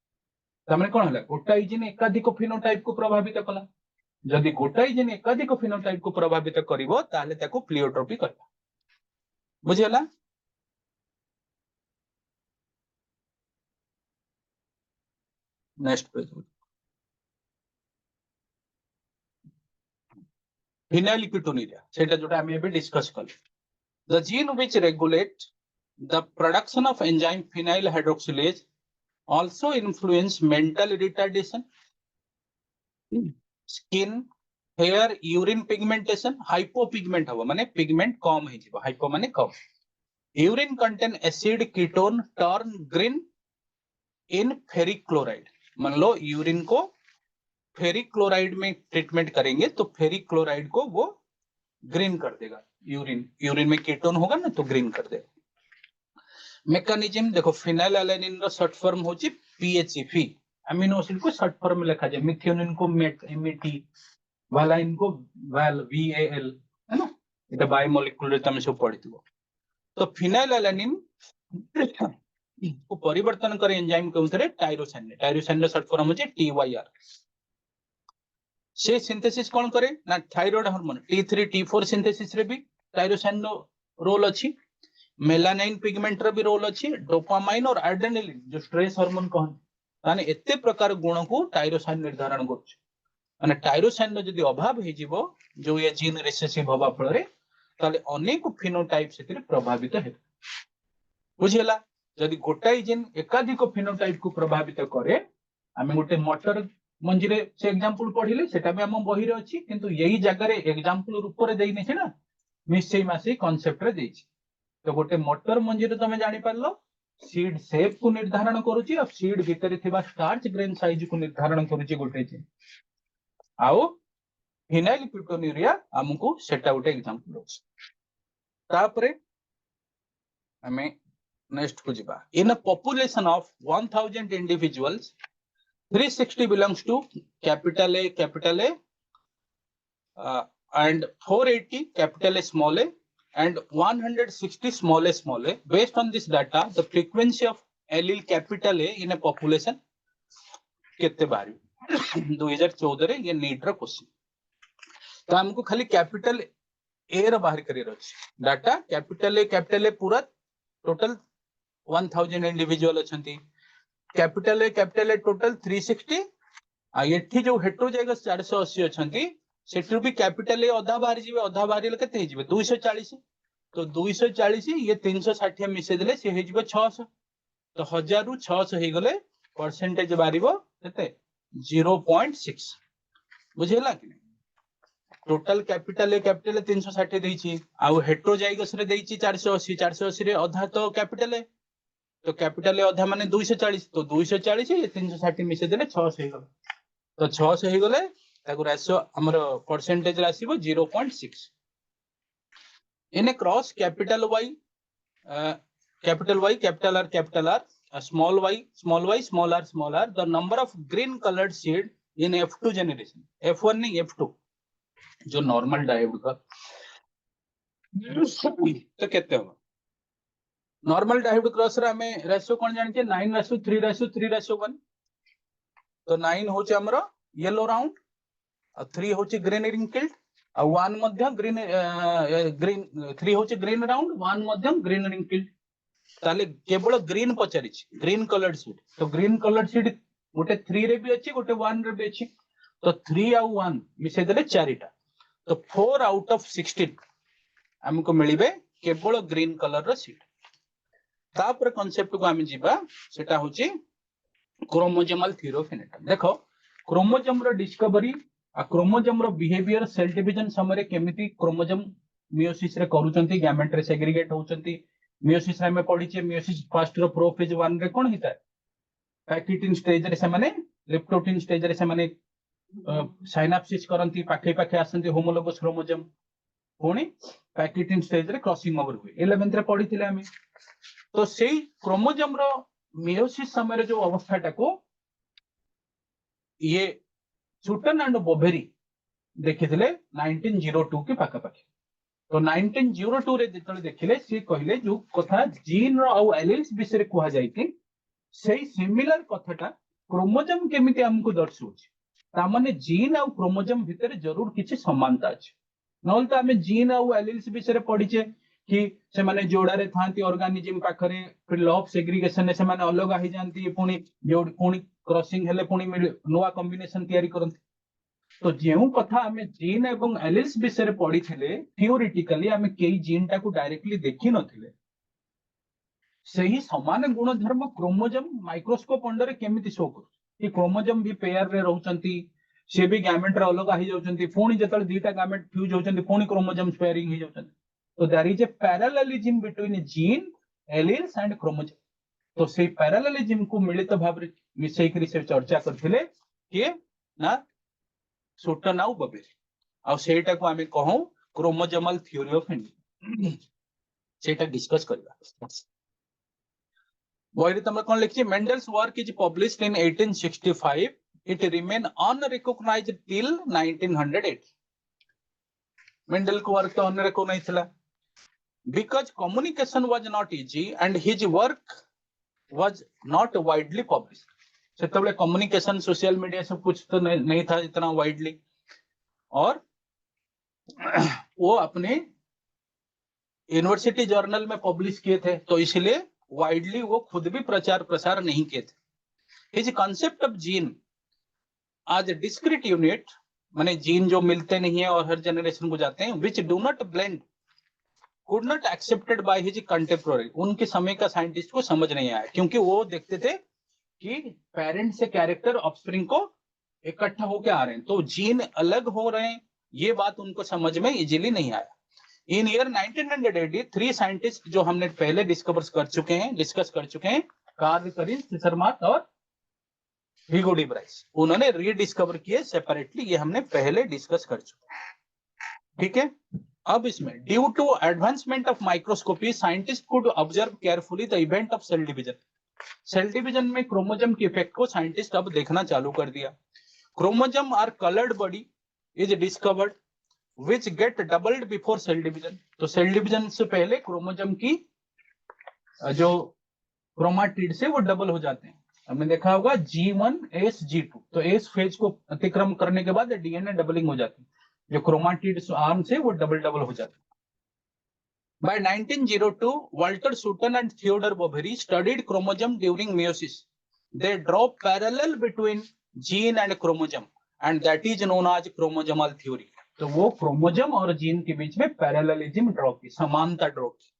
तमने कोन हला गोटाई जीन एकाधिक फिनोटाइप को प्रभावित कला। जदि गोटाई जीन एकाधिक फिनोटाइप को प्रभावित करिवो ताले ताको प्लियोट्रोपी कहबा। बुझियला? Next page. फिनाइलकीटोनुरिया सेटा जोटा हम एबे डिस्कस करले। The gene which regulate the production of enzyme phenyl hydroxylase also influence mental retardation, skin, hair, urine pigmentation, hypopigment हवा माने pigment कम है जीवा, hypo माने कम। Urine contain acid ketone turn green in ferric chloride। मान लो urine को ferric chloride में treatment करेंगे तो फेरिक क्लोराइड को वो ग्रीन कर देगा। यूरिन में कीटोन होगा ना तो ग्रीन कर देगा। मेकानिज्म देखो, फिनाइलएलानाइन रो शॉर्ट फॉर्म होची पीएचई, अमीनो एसिड को शॉर्ट फॉर्म में लिखा जाए। मिथियोनिन को मेट, एमईटी, वालाइन को वाल, वीएल, है ना। এটা बायोमोलिक्यूलर तम सब पढ़िथिबो। तो फिनाइलएलानाइन को परिवर्तन करे एंजाइम के उतरे टायरोसाइन ने। टायरोसाइन रो शॉर्ट फॉर्म होची टीवाईआर। से सिंथेसिस कौन करे ना thyroid hormone T3 T4 synthesis रे भी टायरोसाइन रो रोल अछि। मेलानाइन पिगमेंट रो भी रोल अछि। डोपामाइन और एड्रेनालिन जो स्ट्रेस हार्मोन कहन माने एते प्रकार गुण को टायरोसाइन निर्धारण करछ। माने टायरोसाइन रो जदी अभाव हे जिवो जो ये जीन रिसेसिव होबा फल रे ताले अनेक फिनोटाइप सेतिर प्रभावित हे। बुझियला? जदी गोटाई जीन एकाधिक फिनोटाइप को प्रभावित करे, आमे गोटे मटर मंजिरे से एग्जांपल पढिले सेटा भी हम बही रे अछि, किंतु यही जगह रे एग्जांपल रूप रे देइ नै छै ना, मिसई मासी कांसेप्ट रे देइ छै। तो गोटे मटर मंजिरे तमे जानि पारलो सीड शेप को निर्धारण करूची और सीड भीतर थिबा स्टार्च ग्रेन साइज को निर्धारण करूची गोटे जीन। आउ फिनाइल कीटोन्यूरिया हमको सेटा गोटे एग्जांपल अछि तापरे हमें नेक्स्ट को जिबा in a population of 1000 individuals 360 belongs to capital A and 480 capital A small a and 160 small a. Based on this data, the frequency of allele capital A in a population कितने बारी 2014 रे ये NEET रो question तो हमको खाली capital A रो बाहर करी अछि डाटा कैपिटल ए पूरा टोटल 1000 इंडिविजुअल अछंती कैपिटल ए टोटल 360 आ एठी जो हेट्रोजाइगस 480 अछंती सेठू भी कैपिटल ए अधा बाहर ले केते हिजिबे 240 तो 240 ये 360 मिसे देले से हिजिबे 600 तो 1000 रु 600 हे गले परसेंटेज बारिबो केते 0.6 बुझेला कि टोटल कैपिटल ए 360 देछि आ हेट्रोजाइगस रे देछि 480 रे अधा तो कैपिटल ए अधा माने 240 तो 240 ये 360 मिसे देले 600 हे गले तो 600 हे गले ताको रेशियो हमर परसेंटेज रासिबो 0.6 in a cross capital Y capital R small r the number of green colored seed in F2 generation F1 नहीं F2 जो नॉर्मल डायोड का तो केते हो नॉर्मल डायोड क्रॉस रे हमें रेशियो कोन जानि छै 9:3:3:1 तो 9 होचे हमरो येलो राउंड और 3 होचे ग्रीन रिंकल्ड और 1 मध्यम ग्रीन 3 होचे ग्रीन राउंड 1 मध्यम ग्रीन रिंकल्ड ताले केवल ग्रीन पचारि ग्रीन कलर्ड सीड तो ग्रीन कलर्ड सीड गोटे 3 रे भी अछि गोटे 1 रे भी अछि तो 3 और 1 मिसे देले 4टा तो 4 आउट ऑफ 16 हमको मिलिबे केवल ग्रीन कलर रो सीड तापर कांसेप्ट को हम जिबा सेटा होची क्रोमोसोमल थ्योरी ऑफ फेनोटाइप देखो क्रोमोसोम रो डिस्कवरी आ क्रोमोसोम रो बिहेवियर सेल डिवीजन समय केमिति क्रोमोसोम मियोसिस रे करूचंती गैमेट रे सेग्रीगेट होचंती मियोसिस रे में पढी छे मियोसिस फर्स्ट रो प्रोफेज 1 रे कोन हिता पैक्टिन स्टेज रे से माने लेप्टोटिन स्टेज रे से माने साइनाप्सिस करंती पाखे पाखे आसंती होमोलोगस क्रोमोसोम पुणी पैक्टिन स्टेज रे क्रॉसिंग ओवर हुए 11th रे पढी थिले हमें तो सेही क्रोमोसोम रो मियोसिस समय रे जो अवस्थाटा को ये सुटन एंड बोवेरी देखिथिले 1902 के पाखा पाखी तो 1902 रे जेतले देखिले से कहिले जो कथा जीन रो आ एलिल्स विषय रे कुहा जाईती सेही सिमिलर कथाटा क्रोमोसोम केमिति हमको दर्शाउछि ता माने जीन आ क्रोमोसोम भितर जरूर किछि समानता अछि नहल तो हमें जीन आ एलिल्स विषय रे पढिचे कि से माने जोड़ा रे थांती ऑर्गेनिज्म पाखरे फिर लॉ ऑफ सेग्रीगेशन ने से माने अलग आही जानती पुणी जो पुणी क्रॉसिंग हेले पुणी नोआ कॉम्बिनेशन तयारी करंती तो जेउ कथा हमें जीन एवं एलिल्स विषय रे पढी थिले थियोरेटिकली हमें केई जीन टा को डायरेक्टली देखि नथिले सही समान गुण धर्म क्रोमोसोम माइक्रोस्कोप अंडर केमिति शो कर कि क्रोमोसोम भी पेयर रे रहउचंती से भी गैमेट रे अलग आही जाउचंती पुणी जतल दीटा गैमेट फ्यूज होचंती पुणी क्रोमोसोम पेयरिंग ही जाउचंती तो there is a parallelism between gene alleles and chromosome तो से पैरेललिज्म को मिलित भाव रे मिसई करी से चर्चा करथिले कि ना सुटन आउ बबेर आ सेटा को हमें कहू क्रोमोसोमल थ्योरी ऑफ इंडिया सेटा डिस्कस करबा बॉयरे तमरा कोन लिखछि Mendel's work is published in 1865 it remain unrecognised till 1908 Mendel को वर्क तो अनरिकॉग्नाइज्ड थिला because communication was not easy and his work was not widely published सेतबले कम्युनिकेशन सोशल मीडिया सब कुछ तो नहीं था इतना वाइडली और वो अपने यूनिवर्सिटी जर्नल में पब्लिश किए थे तो इसलिए वाइडली वो खुद भी प्रचार प्रसार नहीं किए थे हिज कॉन्सेप्ट ऑफ जीन आज डिस्क्रीट यूनिट माने जीन जो मिलते नहीं है और हर जनरेशन को जाते हैं which do not blend could not accepted by his contemporary उनके समय का साइंटिस्ट को समझ नहीं आया क्योंकि वो देखते थे कि पेरेंट से कैरेक्टर ऑफस्प्रिंग को इकट्ठा होके आ रहे हैं तो जीन अलग हो रहे हैं ये बात उनको समझ में इजीली नहीं आया इन ईयर 1980 3 साइंटिस्ट जो हमने पहले डिस्कस कर चुके हैं कार्ल करिन सिसरमात और ह्यूगो डी ब्राइस, उन्होंने रीडिस्कवर किए सेपरेटली, ये हमने पहले डिस्कस कर चुके हैं, ठीक है। अब इसमें due to advancement of microscopy scientist could observe carefully the event of cell division. Cell division में क्रोमोजोम के इफेक्ट को साइंटिस्ट अब देखना चालू कर दिया। Chromosome are coloured body is discovered which get doubled before cell division. तो cell division से पहले क्रोमोजोम की जो क्रोमाटिड से वो डबल हो जाते हैं। हमने देखा होगा G1 S G2, तो एस फेज को अतिक्रम करने के बाद डीएनए डबलिंग हो जाती है, जो क्रोमाटिड आर्म से वो डबल डबल हो जाते हैं। By 1902, Walter Sutton and Theodore Boveri studied chromosome during meiosis. They draw parallel between gene and chromosome, and that is known as chromosomal theory. तो वो क्रोमोजोम और जीन के बीच में पैरेललिज्म ड्रॉ की, समानता ड्रॉ की,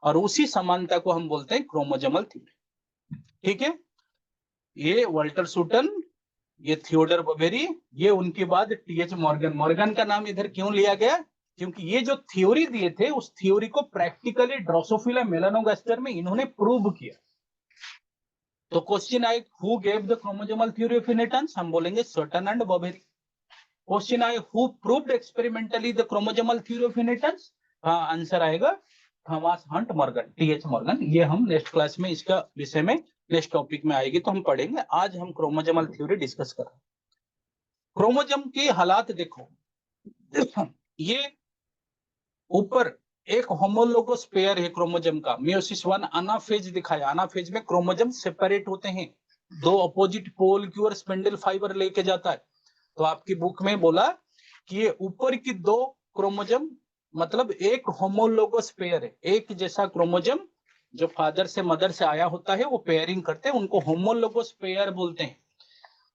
और उसी समानता को हम बोलते हैं क्रोमोजोमल थ्योरी, ठीक है। ये वाल्टर सूटन, ये थियोडर बवेरी, ये उनके बाद टीएच मॉर्गन। मॉर्गन का नाम इधर क्यों लिया गया? क्योंकि ये जो थ्योरी दिए थे उस थ्योरी को प्रैक्टिकली ड्रोसोफिला मेलानोगास्टर में इन्होंने प्रूव किया। तो क्वेश्चन आए, who gave the chromosomal theory of inheritance? हम बोलेंगे सटन एंड बवेरी। क्वेश्चन आए, who proved experimentally the chromosomal theory of inheritance? हाँ, आंसर आएगा Thomas Hunt Morgan, T H Morgan. ये हम नेक्स्ट क्लास में इसका विषय में नेक्स्ट टॉपिक में आएगी तो हम पढ़ेंगे। आज हम क्रोमोसोमल थ्योरी डिस्कस कर रहे हैं। क्रोमोसोम की हालात देखो, ये ऊपर एक होमोलोगस पेयर है क्रोमोसोम का, मियोसिस 1 अनाफेज दिखाया। अनाफेज में क्रोमोसोम सेपरेट होते हैं, दो अपोजिट पोल की ओर स्पिंडल फाइबर लेके जाता है। तो आपकी बुक में बोला कि ये ऊपर की दो क्रोमोसोम मतलब एक होमोलोगस पेयर है, एक जैसा क्रोमोसोम जो फादर से मदर से आया होता है वो पेयरिंग करते हैं, उनको होमोलोगस पेयर बोलते हैं।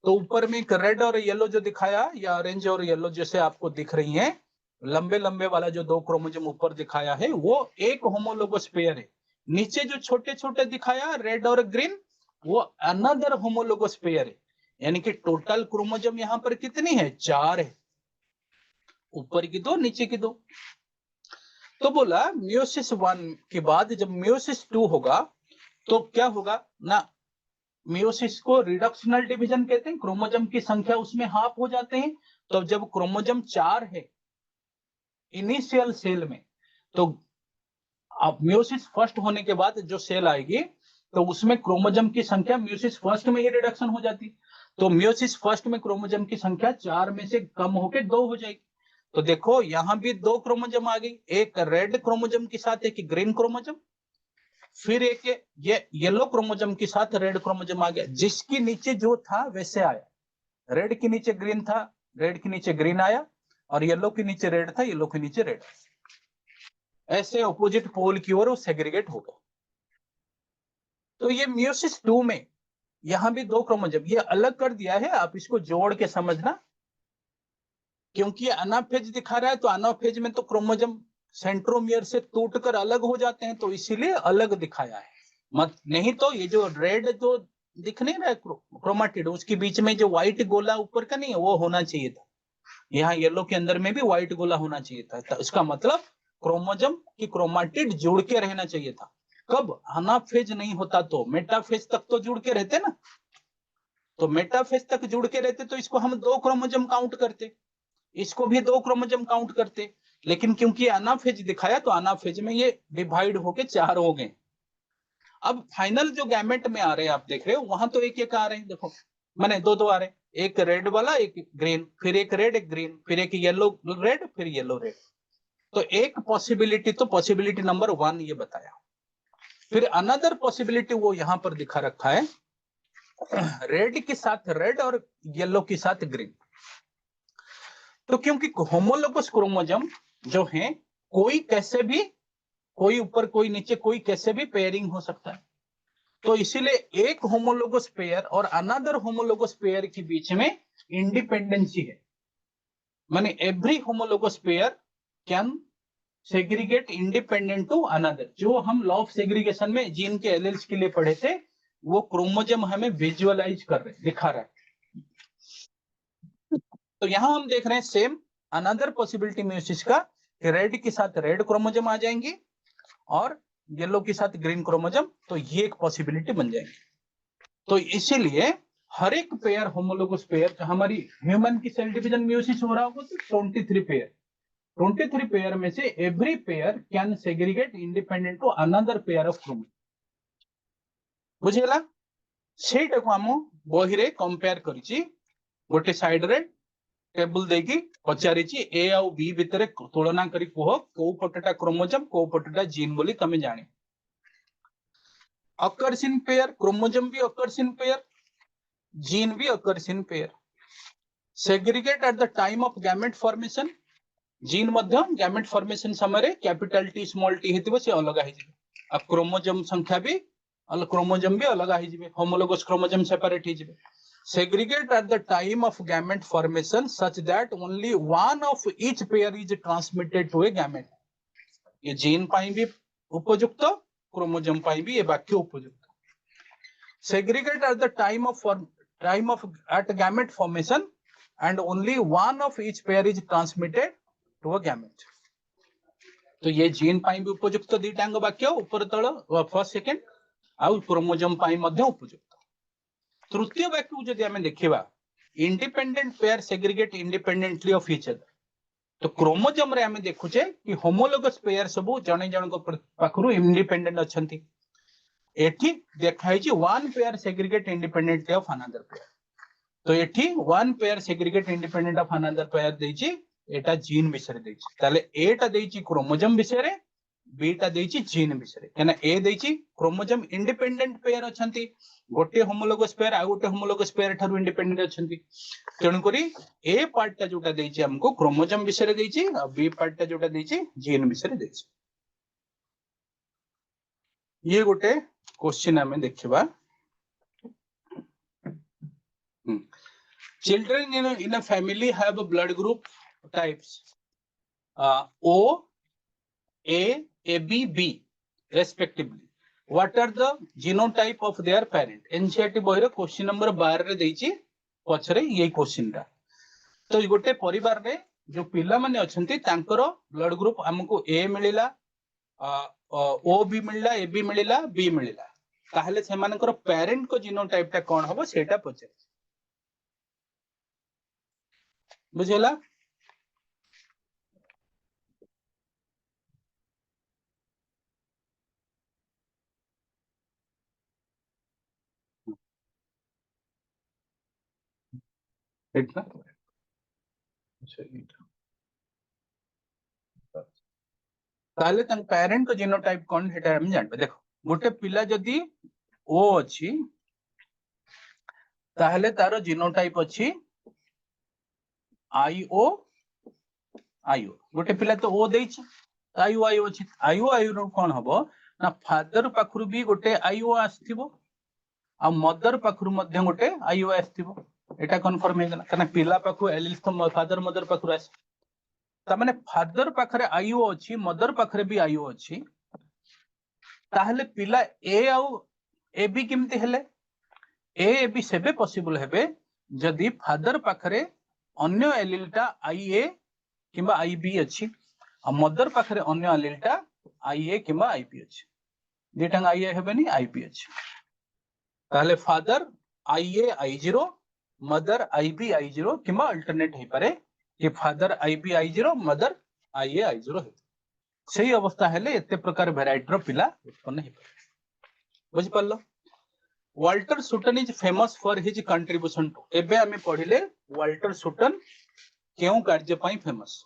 तो ऊपर में एक रेड और येलो जो दिखाया, या ऑरेंज और येलो जैसे आपको दिख रही हैं, लंबे लंबे वाला जो दो क्रोमोसोम ऊपर दिखाया है वो एक होमोलोगस पेयर है। नीचे जो छोटे छोटे दिखाया रेड और ग्रीन, वो अनदर होमोलोगस पेयर है। यानी कि टोटल क्रोमोसोम यहाँ पर कितनी है? 4 है, ऊपर की दो नीचे की दो। तो बोला मियोसिस 1 के बाद जब मियोसिस 2 होगा तो क्या होगा ना, मियोसिस को रिडक्शनल डिवीजन कहते हैं, क्रोमोसोम की संख्या उसमें हाफ हो जाते हैं। तो जब क्रोमोसोम 4 है इनिशियल सेल में, तो अब मियोसिस फर्स्ट होने के बाद जो सेल आएगी तो उसमें क्रोमोसोम की संख्या मियोसिस फर्स्ट में ही रिडक्शन हो जाती। तो मियोसिस फर्स्ट में क्रोमोसोम की संख्या 4 में से कम होकर 2 हो जाएगी। तो देखो यहां भी 2 क्रोमोसोम आ गई, एक रेड क्रोमोसोम के साथ एक ग्रीन क्रोमोसोम, फिर एक ये येलो क्रोमोसोम के साथ रेड क्रोमोसोम आ गया। जिसके नीचे जो था वैसे आया, रेड के नीचे ग्रीन था, रेड के नीचे ग्रीन आया, और येलो के नीचे रेड था, येलो के नीचे रेड। ऐसे ऑपोजिट पोल की ओर वो सेग्रीगेट हो गया। तो ये मियोसिस 2 में यहां भी 2 क्रोमोसोम ये अलग कर दिया है, आप इसको जोड़ के समझना, क्योंकि अनाफेज दिखा रहा है तो अनाफेज में तो क्रोमोसोम सेंट्रोमियर से टूटकर अलग हो जाते हैं, तो इसीलिए अलग दिखाया है। मत नहीं तो ये जो रेड जो दिख नहीं रहा है क्रोमाटिड, उसके बीच में जो व्हाइट गोला ऊपर का नहीं है वो होना चाहिए था। यहाँ येलो के अंदर में भी व्हाइट गोला होना चाहिए था। तो इसका मतलब क्रोमोसोम की क्रोमाटिड जुड़ के रहना चाहिए था। कब? अनाफेज नहीं होता तो मेटाफेज तक तो जुड़ के रहते ना, तो मेटाफेज तक जुड़ के रहते तो इसको हम 2 क्रोमोसोम काउंट करते, इसको भी 2 क्रोमोसोम काउंट करते। लेकिन क्योंकि अनाफेज दिखाया तो अनाफेज में ये डिवाइड होके 4 हो गए। अब फाइनल जो गैमेट में आ रहे हैं आप देख रहे हो, वहां तो एक एक आ रहे हैं, देखो मैंने 2 आ रहे हैं, एक रेड वाला एक ग्रीन, फिर एक रेड एक ग्रीन, फिर एक येलो रेड, फिर येलो रेड। तो एक पॉसिबिलिटी तो पॉसिबिलिटी नंबर 1 ये बताया। फिर अनदर पॉसिबिलिटी वो यहां पर दिखा रखा है, रेड के साथ रेड और येलो के साथ ग्रीन। तो क्योंकि होमोलोगस क्रोमोसोम जो है कोई कैसे भी, कोई ऊपर कोई नीचे, कोई कैसे भी पेयरिंग हो सकता है, तो इसीलिए एक होमोलोगस पेयर और अनदर होमोलोगस पेयर के बीच में इंडिपेंडेंसी है। माने every homologous pair can segregate independent to another. जो हम लॉ ऑफ सेग्रीगेशन में जीन के एलील्स के लिए पढ़े थे वो क्रोमोसोम हमें विजुअलाइज कर रहे, दिखा रहा है। तो यहां हम देख रहे हैं सेम अनदर पॉसिबिलिटी मियोसिस का, रेड के साथ रेड क्रोमोसोम आ जाएंगे और येलो के साथ ग्रीन क्रोमोसोम, तो ये एक पॉसिबिलिटी बन जाएगी। तो इसीलिए हर एक पेयर होमोलोगस पेयर, हमारी ह्यूमन की सेल डिवीजन म्यूसिस हो रहा होगा तो 23 पेयर, 23 पेयर में से every pair can segregate independent to another pair of chromosome. बुझिला सेटा को हम बही रे कंपेयर करिछि, गोटे साइड रे टेबल देकी पचारिछि ए आउ बी भितरे तुलना करी कह को पटटा क्रोमोसोम को पटटा जीन बोली तमे जानि। occurs in pair, chromosome भी occurs in pair, gene भी occurs in pair, segregate at the time of gamete formation, gene Madhya gamete formation समय कैपिटल टी स्मॉल टी हेतिबो से अलग आहि जिवे, अब क्रोमोसोम संख्या भी क्रोमोसोम भी अलग आहि जिवे, होमोलोगस क्रोमोसोम सेपरेट हि जिवे, segregate at the time of gamete formation such that only one of each pair is transmitted to a gamete। ये जीन पाई भी उपयुक्त, क्रोमोसोम पाई भी ये वाक्य उपयुक्त। segregate at the time of at gamete formation and only one of each pair is transmitted to a gamete। तो ये gene पाई भी उपयुक्त दीटांग वाक्य ऊपर तळ फर्स्ट सेकंड आउ क्रोमोसोम पाई मध्य उपयुक्त। तृतीय वाक्य को जदि हमें देखिबा, independent pair segregate independently of each other, तो क्रोमोसोम रे हमें देखुचे कि होमोलोगस पेयर सब जणे जण को पाखरु इंडिपेंडेंट अछंती, एठी देखाई छी one pair segregate independently of another pair, तो एठी one pair segregate independent of another pair देछि, एटा जीन विषय देछि, ताले एटा देछि क्रोमोसोम विषय रे, बीटा देछि जीन विषय रे, केना ए देछि क्रोमोसोम इंडिपेंडेंट पेयर अछंती, गोटे होमोलोगस पेयर आ गोटे होमोलोगस पेयर थारु इंडिपेंडेंट अछंती, तेणु करी ए पार्टटा जोटा देछि हमको क्रोमोसोम विषय रे देछि आ बी पार्टटा जोटा देछि जीन विषय रे देछि। ये गोटे क्वेश्चन हमें देखिबा, children in a family have a blood group types O, A, AB, B respectively. What are the genotype of their parent? NCERT boy रे क्वेश्चन नंबर 12 रे देछि पछरे ये क्वेश्चन टा। तो गोटे परिवार रे जो पिला माने अछंती तांकर ब्लड ग्रुप हमको A मिलिला, O भी मिलिला, A भी मिलिला, B मिलिला, ताहले सेमानकर पेरेंट को जीनोटाइप टा कोन हबो सेटा पछरे। बुझेला? एटला ताहले तन पेरेंट को जीनोटाइप कोन हेटा हम जानबे। देखो गोटे पिला जदी O अछि ताहले तारो जीनोटाइप अछि IO, गोटे पिला तो O देछि IO अछि, IO रो कोन हबो ना फादर पाखरु भी गोटे IO आस्थिबो आ मदर पाखरु मध्य गोटे IO आस्थिबो, एटा कन्फर्म हे गला कना पिला पाखु एलिस तो फादर मदर पाखरु आस, ता माने फादर पाखरे IO अछि, मदर पाखरे भी IO अछि, ताहले पिला A आउ AB किमते हेले, A AB सेबे पॉसिबल हेबे जदी फादर पाखरे अन्य एलिलटा IA किंबा IB अछि आ मदर पाखरे अन्य एलिलटा IA किंबा IB अछि, जेटा IA हेबेनी IB अछि, ताहले father IA I0 mother IB I0 किंबा अल्टरनेट हे पारे कि father IB I0 mother IA I0 हे, सही अवस्था हेले एते प्रकार वेराइटी रो पिला उत्पन्न हे पारे। बुझि पल्लो? Walter Sutton is famous for his contribution to, एबे हमें पढ़िले वाल्टर सुटन केउ कार्य पई फेमस।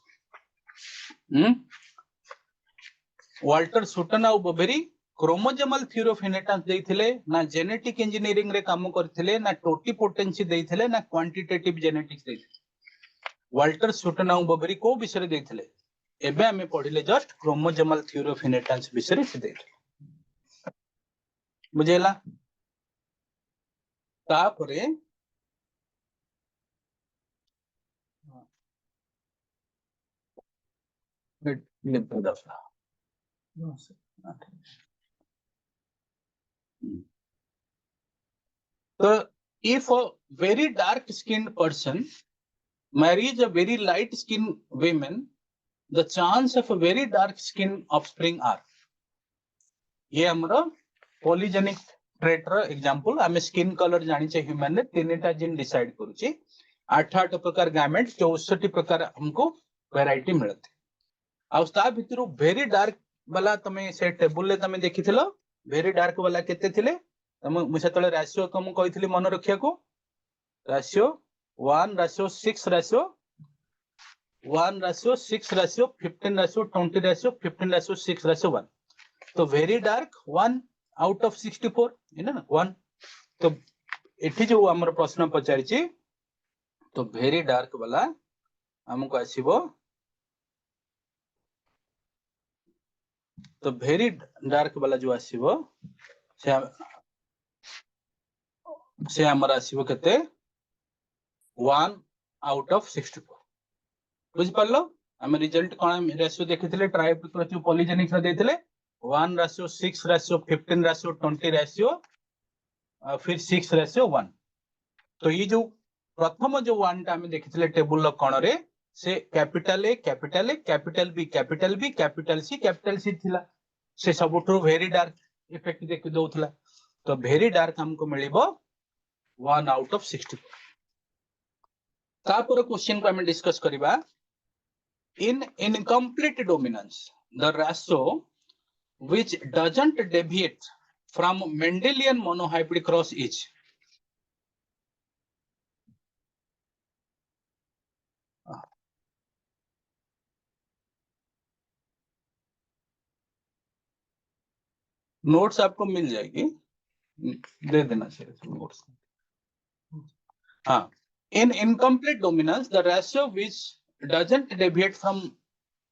वाल्टर सुटन आ Boveri chromosomal theory of inheritance देथिले ना, जेनेटिक इंजीनियरिंग रे काम करथिले ना, टोटिपोटेंसी देथिले ना, क्वांटिटेटिव जेनेटिक्स देथिले। वाल्टर सुटन आ बोबेरी को विषय देथिले, एबे हमें पढ़िले just chromosomal theory of inheritance विषय से देथिले। बुझेला? तापरे so if a very dark skinned person marries a very light skinned woman, the chance of a very dark skinned offspring are, ये हमरा पॉलीजेनिक ट्रेट रो एग्जांपल आमे स्किन कलर जानि छे human ने तीनटा जीन डिसाइड करूची 8 प्रकार गैमेट 64 प्रकार हमको वैरायटी मिलते आ ता भितरु वेरी डार्क वाला तमे से टेबल ले तमे देखिथिलो वेरी डार्क वाला केते थिले तमे मु सेतले रेशियो कम कहिथिली मन रखिया को ratio 1 ratio 6 ratio 1 ratio 6 ratio 15 ratio 20 ratio 15 ratio 6 ratio 1 तो वेरी डार्क 1 आउट ऑफ 64 है ना 1 तो एठी जो हमर प्रश्न पचारिछि तो वेरी डार्क वाला हमको आसीबो तो वेरी डार्क वाला जो आसीबो से हमर आसीबो केते 1 आउट ऑफ 64 बुझ पारलो हम रिजल्ट कोन रेशियो देखिथिले ट्राइप्रोथ्यू पॉलीजेनिक रे देथिले 1 रेशियो 6 रेशियो 15 रेशियो 20 रेशियो फिर 6 रेशियो 1 तो ये जो प्रथम जो 1 टा हम देखिथिले टेबल लो कोन रे से capital A capital A capital B capital B capital C थिला से सबुठो वेरी डार्क इफेक्ट देखि दोथला तो वेरी डार्क हमको मिलिबो 1 आउट ऑफ 64 तापर क्वेश्चन को हम डिस्कस करिबा in incomplete dominance the ratio which doesn't deviate from Mendelian monohybrid cross is notes आपको मिल जाएगी दे देना चाहिए नोट्स हाँ in incomplete dominance the ratio which doesn't deviate from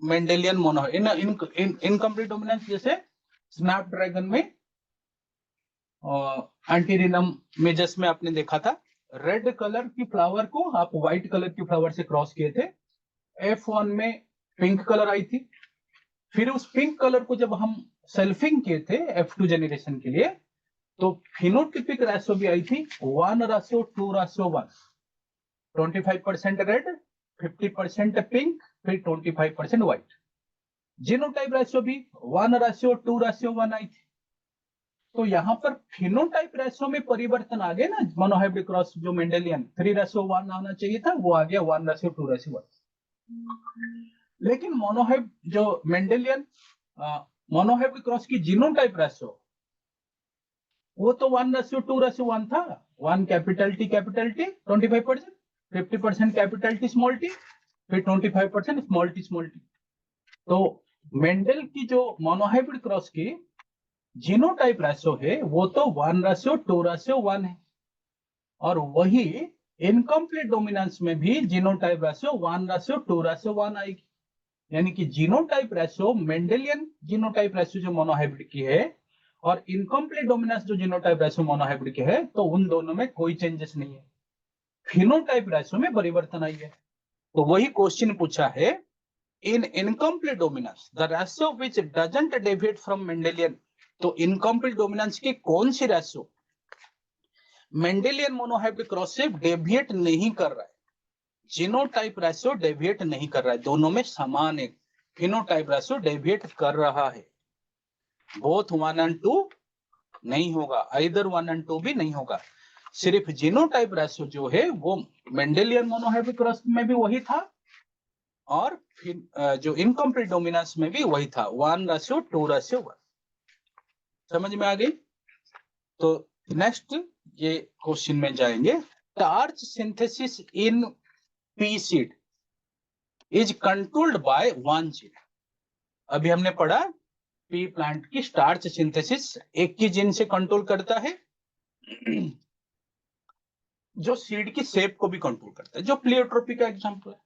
Mendelian mono in incomplete dominance जैसे Snapdragon में एंटीरिनम मेजस में आपने देखा था रेड कलर की फ्लावर को आप व्हाइट कलर की फ्लावर से क्रॉस किए थे F1 में पिंक कलर आई थी फिर उस पिंक कलर को जब हम सेल्फिंग किए थे F2 जेनरेशन के लिए तो फिनोटिपिक रेशियो भी आई थी 1:2:1 25% रेड 50% पिंक फिर 25% व्हाइट जीनोटाइप रेशियो भी 1:2:1 आई थी तो यहाँ पर फिनोटाइप रेशियो में परिवर्तन आ गया ना मोनोहाइब्रिड क्रॉस जो मेंडेलियन 3:1 आना चाहिए था वो आ गया 1:2:1 लेकिन मोनोहाइब जो मेंडेलियन मोनोहाइब्रिड क्रॉस की जीनोटाइप रेशियो वो तो 1:2:1 था 1 capital T 25% 50% capital T small T फिर 25% स्मॉल टी तो मेंडल की जो मोनोहाइब्रिड क्रॉस की जीनोटाइप रेशियो है वो तो 1:2:1 है और वही इनकम्प्लीट डोमिनेंस में भी जीनोटाइप रेशियो 1:2:1 आएगी यानी कि genotype ratio Mendelian genotype ratio जो मोनोहाइब्रिड की है और इनकम्प्लीट डोमिनेंस जो जीनोटाइप रेशियो मोनोहाइब्रिड की है तो उन दोनों में कोई चेंजेस नहीं है फिनोटाइप रेशियो में परिवर्तन आई है तो वही क्वेश्चन पूछा है in incomplete dominance the ratio which doesn't deviate from Mendelian तो इनकम्प्लीट डोमिनेंस की कौन सी रेशियो मेंडेलियन मोनोहाइब्रिड क्रॉस से डेविएट नहीं कर रहा है जीनोटाइप रेशियो डेविएट नहीं कर रहा है दोनों में समान है फिनोटाइप रेशियो डेविएट कर रहा है बोथ 1 और 2 नहीं होगा आइदर 1 और 2 भी नहीं होगा सिर्फ जीनोटाइप रेशियो जो है वो मेंडेलियन मोनोहाइब्रिड क्रॉस में भी वही था और फिर जो इनकम्प्लीट डोमिनेंस में भी वही था 1:2:1 समझ में आ गई तो नेक्स्ट ये क्वेश्चन में जाएंगे starch synthesis in pea seed is controlled by one gene अभी हमने पढ़ा पी प्लांट की स्टार्च सिंथेसिस एक ही जीन से कंट्रोल करता है जो सीड की शेप को भी कंट्रोल करता है जो प्लियोट्रोपी का एग्जांपल है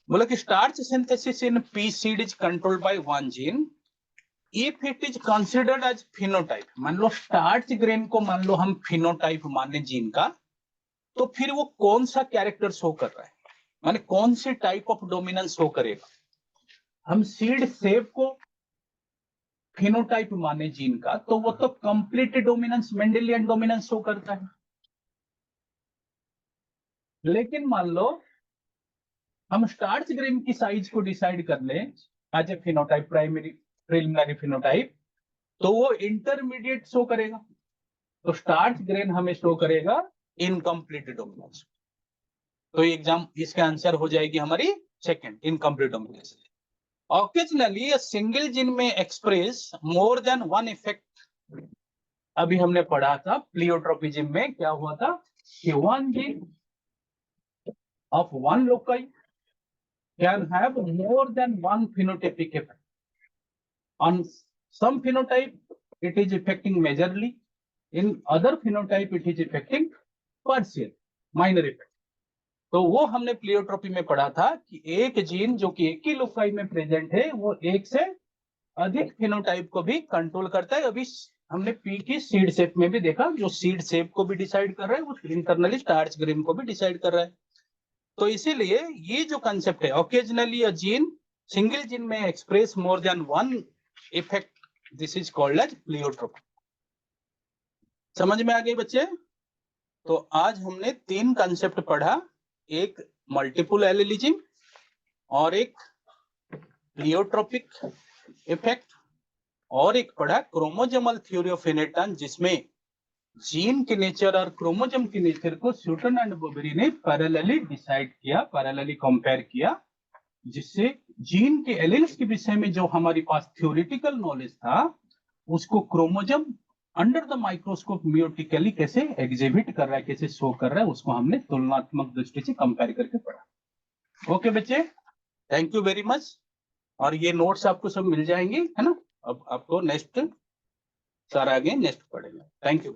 बोला कि starch synthesis in pea seed is controlled by one gene if it is considered as phenotype मान लो स्टार्च ग्रेन को मान लो हम फिनोटाइप माने जीन का तो फिर वो कौन सा कैरेक्टर शो कर रहा है माने कौन सी टाइप ऑफ डोमिनेंस शो करेगा हम सीड शेप को फिनोटाइप माने जीन का तो वो तो complete dominance Mendelian dominance show करता है लेकिन मान लो हम स्टार्च ग्रेन की साइज को डिसाइड कर ले as a phenotype primary preliminary phenotype तो वो इंटरमीडिएट शो करेगा तो स्टार्च ग्रेन हमें शो करेगा इनकम्प्लीट डोमिनेंस। तो एग्जाम इसका आंसर हो जाएगी हमारी second, incomplete dominance. Occasionally a single gene में express more than one effect. अभी हमने पढ़ा था प्लियोट्रोपिज्म में क्या हुआ था कि one gene of one local can have more than one phenotypic effect. On some phenotype, it is affecting majorly. In other phenotype, it is affecting partial, minor effect. तो वो हमने प्लियोट्रोपी में पढ़ा था कि एक जीन जो कि एक ही लोकाई में प्रेजेंट है वो एक से अधिक फिनोटाइप को भी कंट्रोल करता है। अभी हमने पी की सीड शेप में भी देखा, जो सीड शेप को भी डिसाइड कर रहा है वो इंटरनली स्टार्च ग्रेन को भी डिसाइड कर रहा है। तो इसीलिए ये जो कंसेप्ट है occasionally a gene, single gene में express more than one effect, this is called as pleiotropy. समझ में आ गई बच्चे? तो आज हमने तीन कंसेप्ट पढ़ा, एक मल्टीपल एलिलिज्म और एक प्लियोट्रोपिक इफेक्ट और एक पढ़ा क्रोमोजोमल थ्योरी ऑफ इनहेरिटेंस, जिसमें जीन के नेचर और क्रोमोजोम के नेचर को स्यूटन एंड बोबेरी ने पैरेलली डिसाइड किया, पैरेलली कंपेयर किया, जिससे जीन के एलील्स के विषय में जो हमारे पास थ्योरेटिकल नॉलेज था उसको chromosome under the microscope meiotically कैसे एग्जिबिट कर रहा है, कैसे शो कर रहा है, उसको हमने तुलनात्मक दृष्टि से कंपेयर करके पढ़ा। ओके बच्चे, थैंक यू वेरी मच। और ये नोट्स आपको सब मिल जाएंगे, है ना? अब आपको नेक्स्ट सर आगे नेक्स्ट पढ़ेगा। Thank you.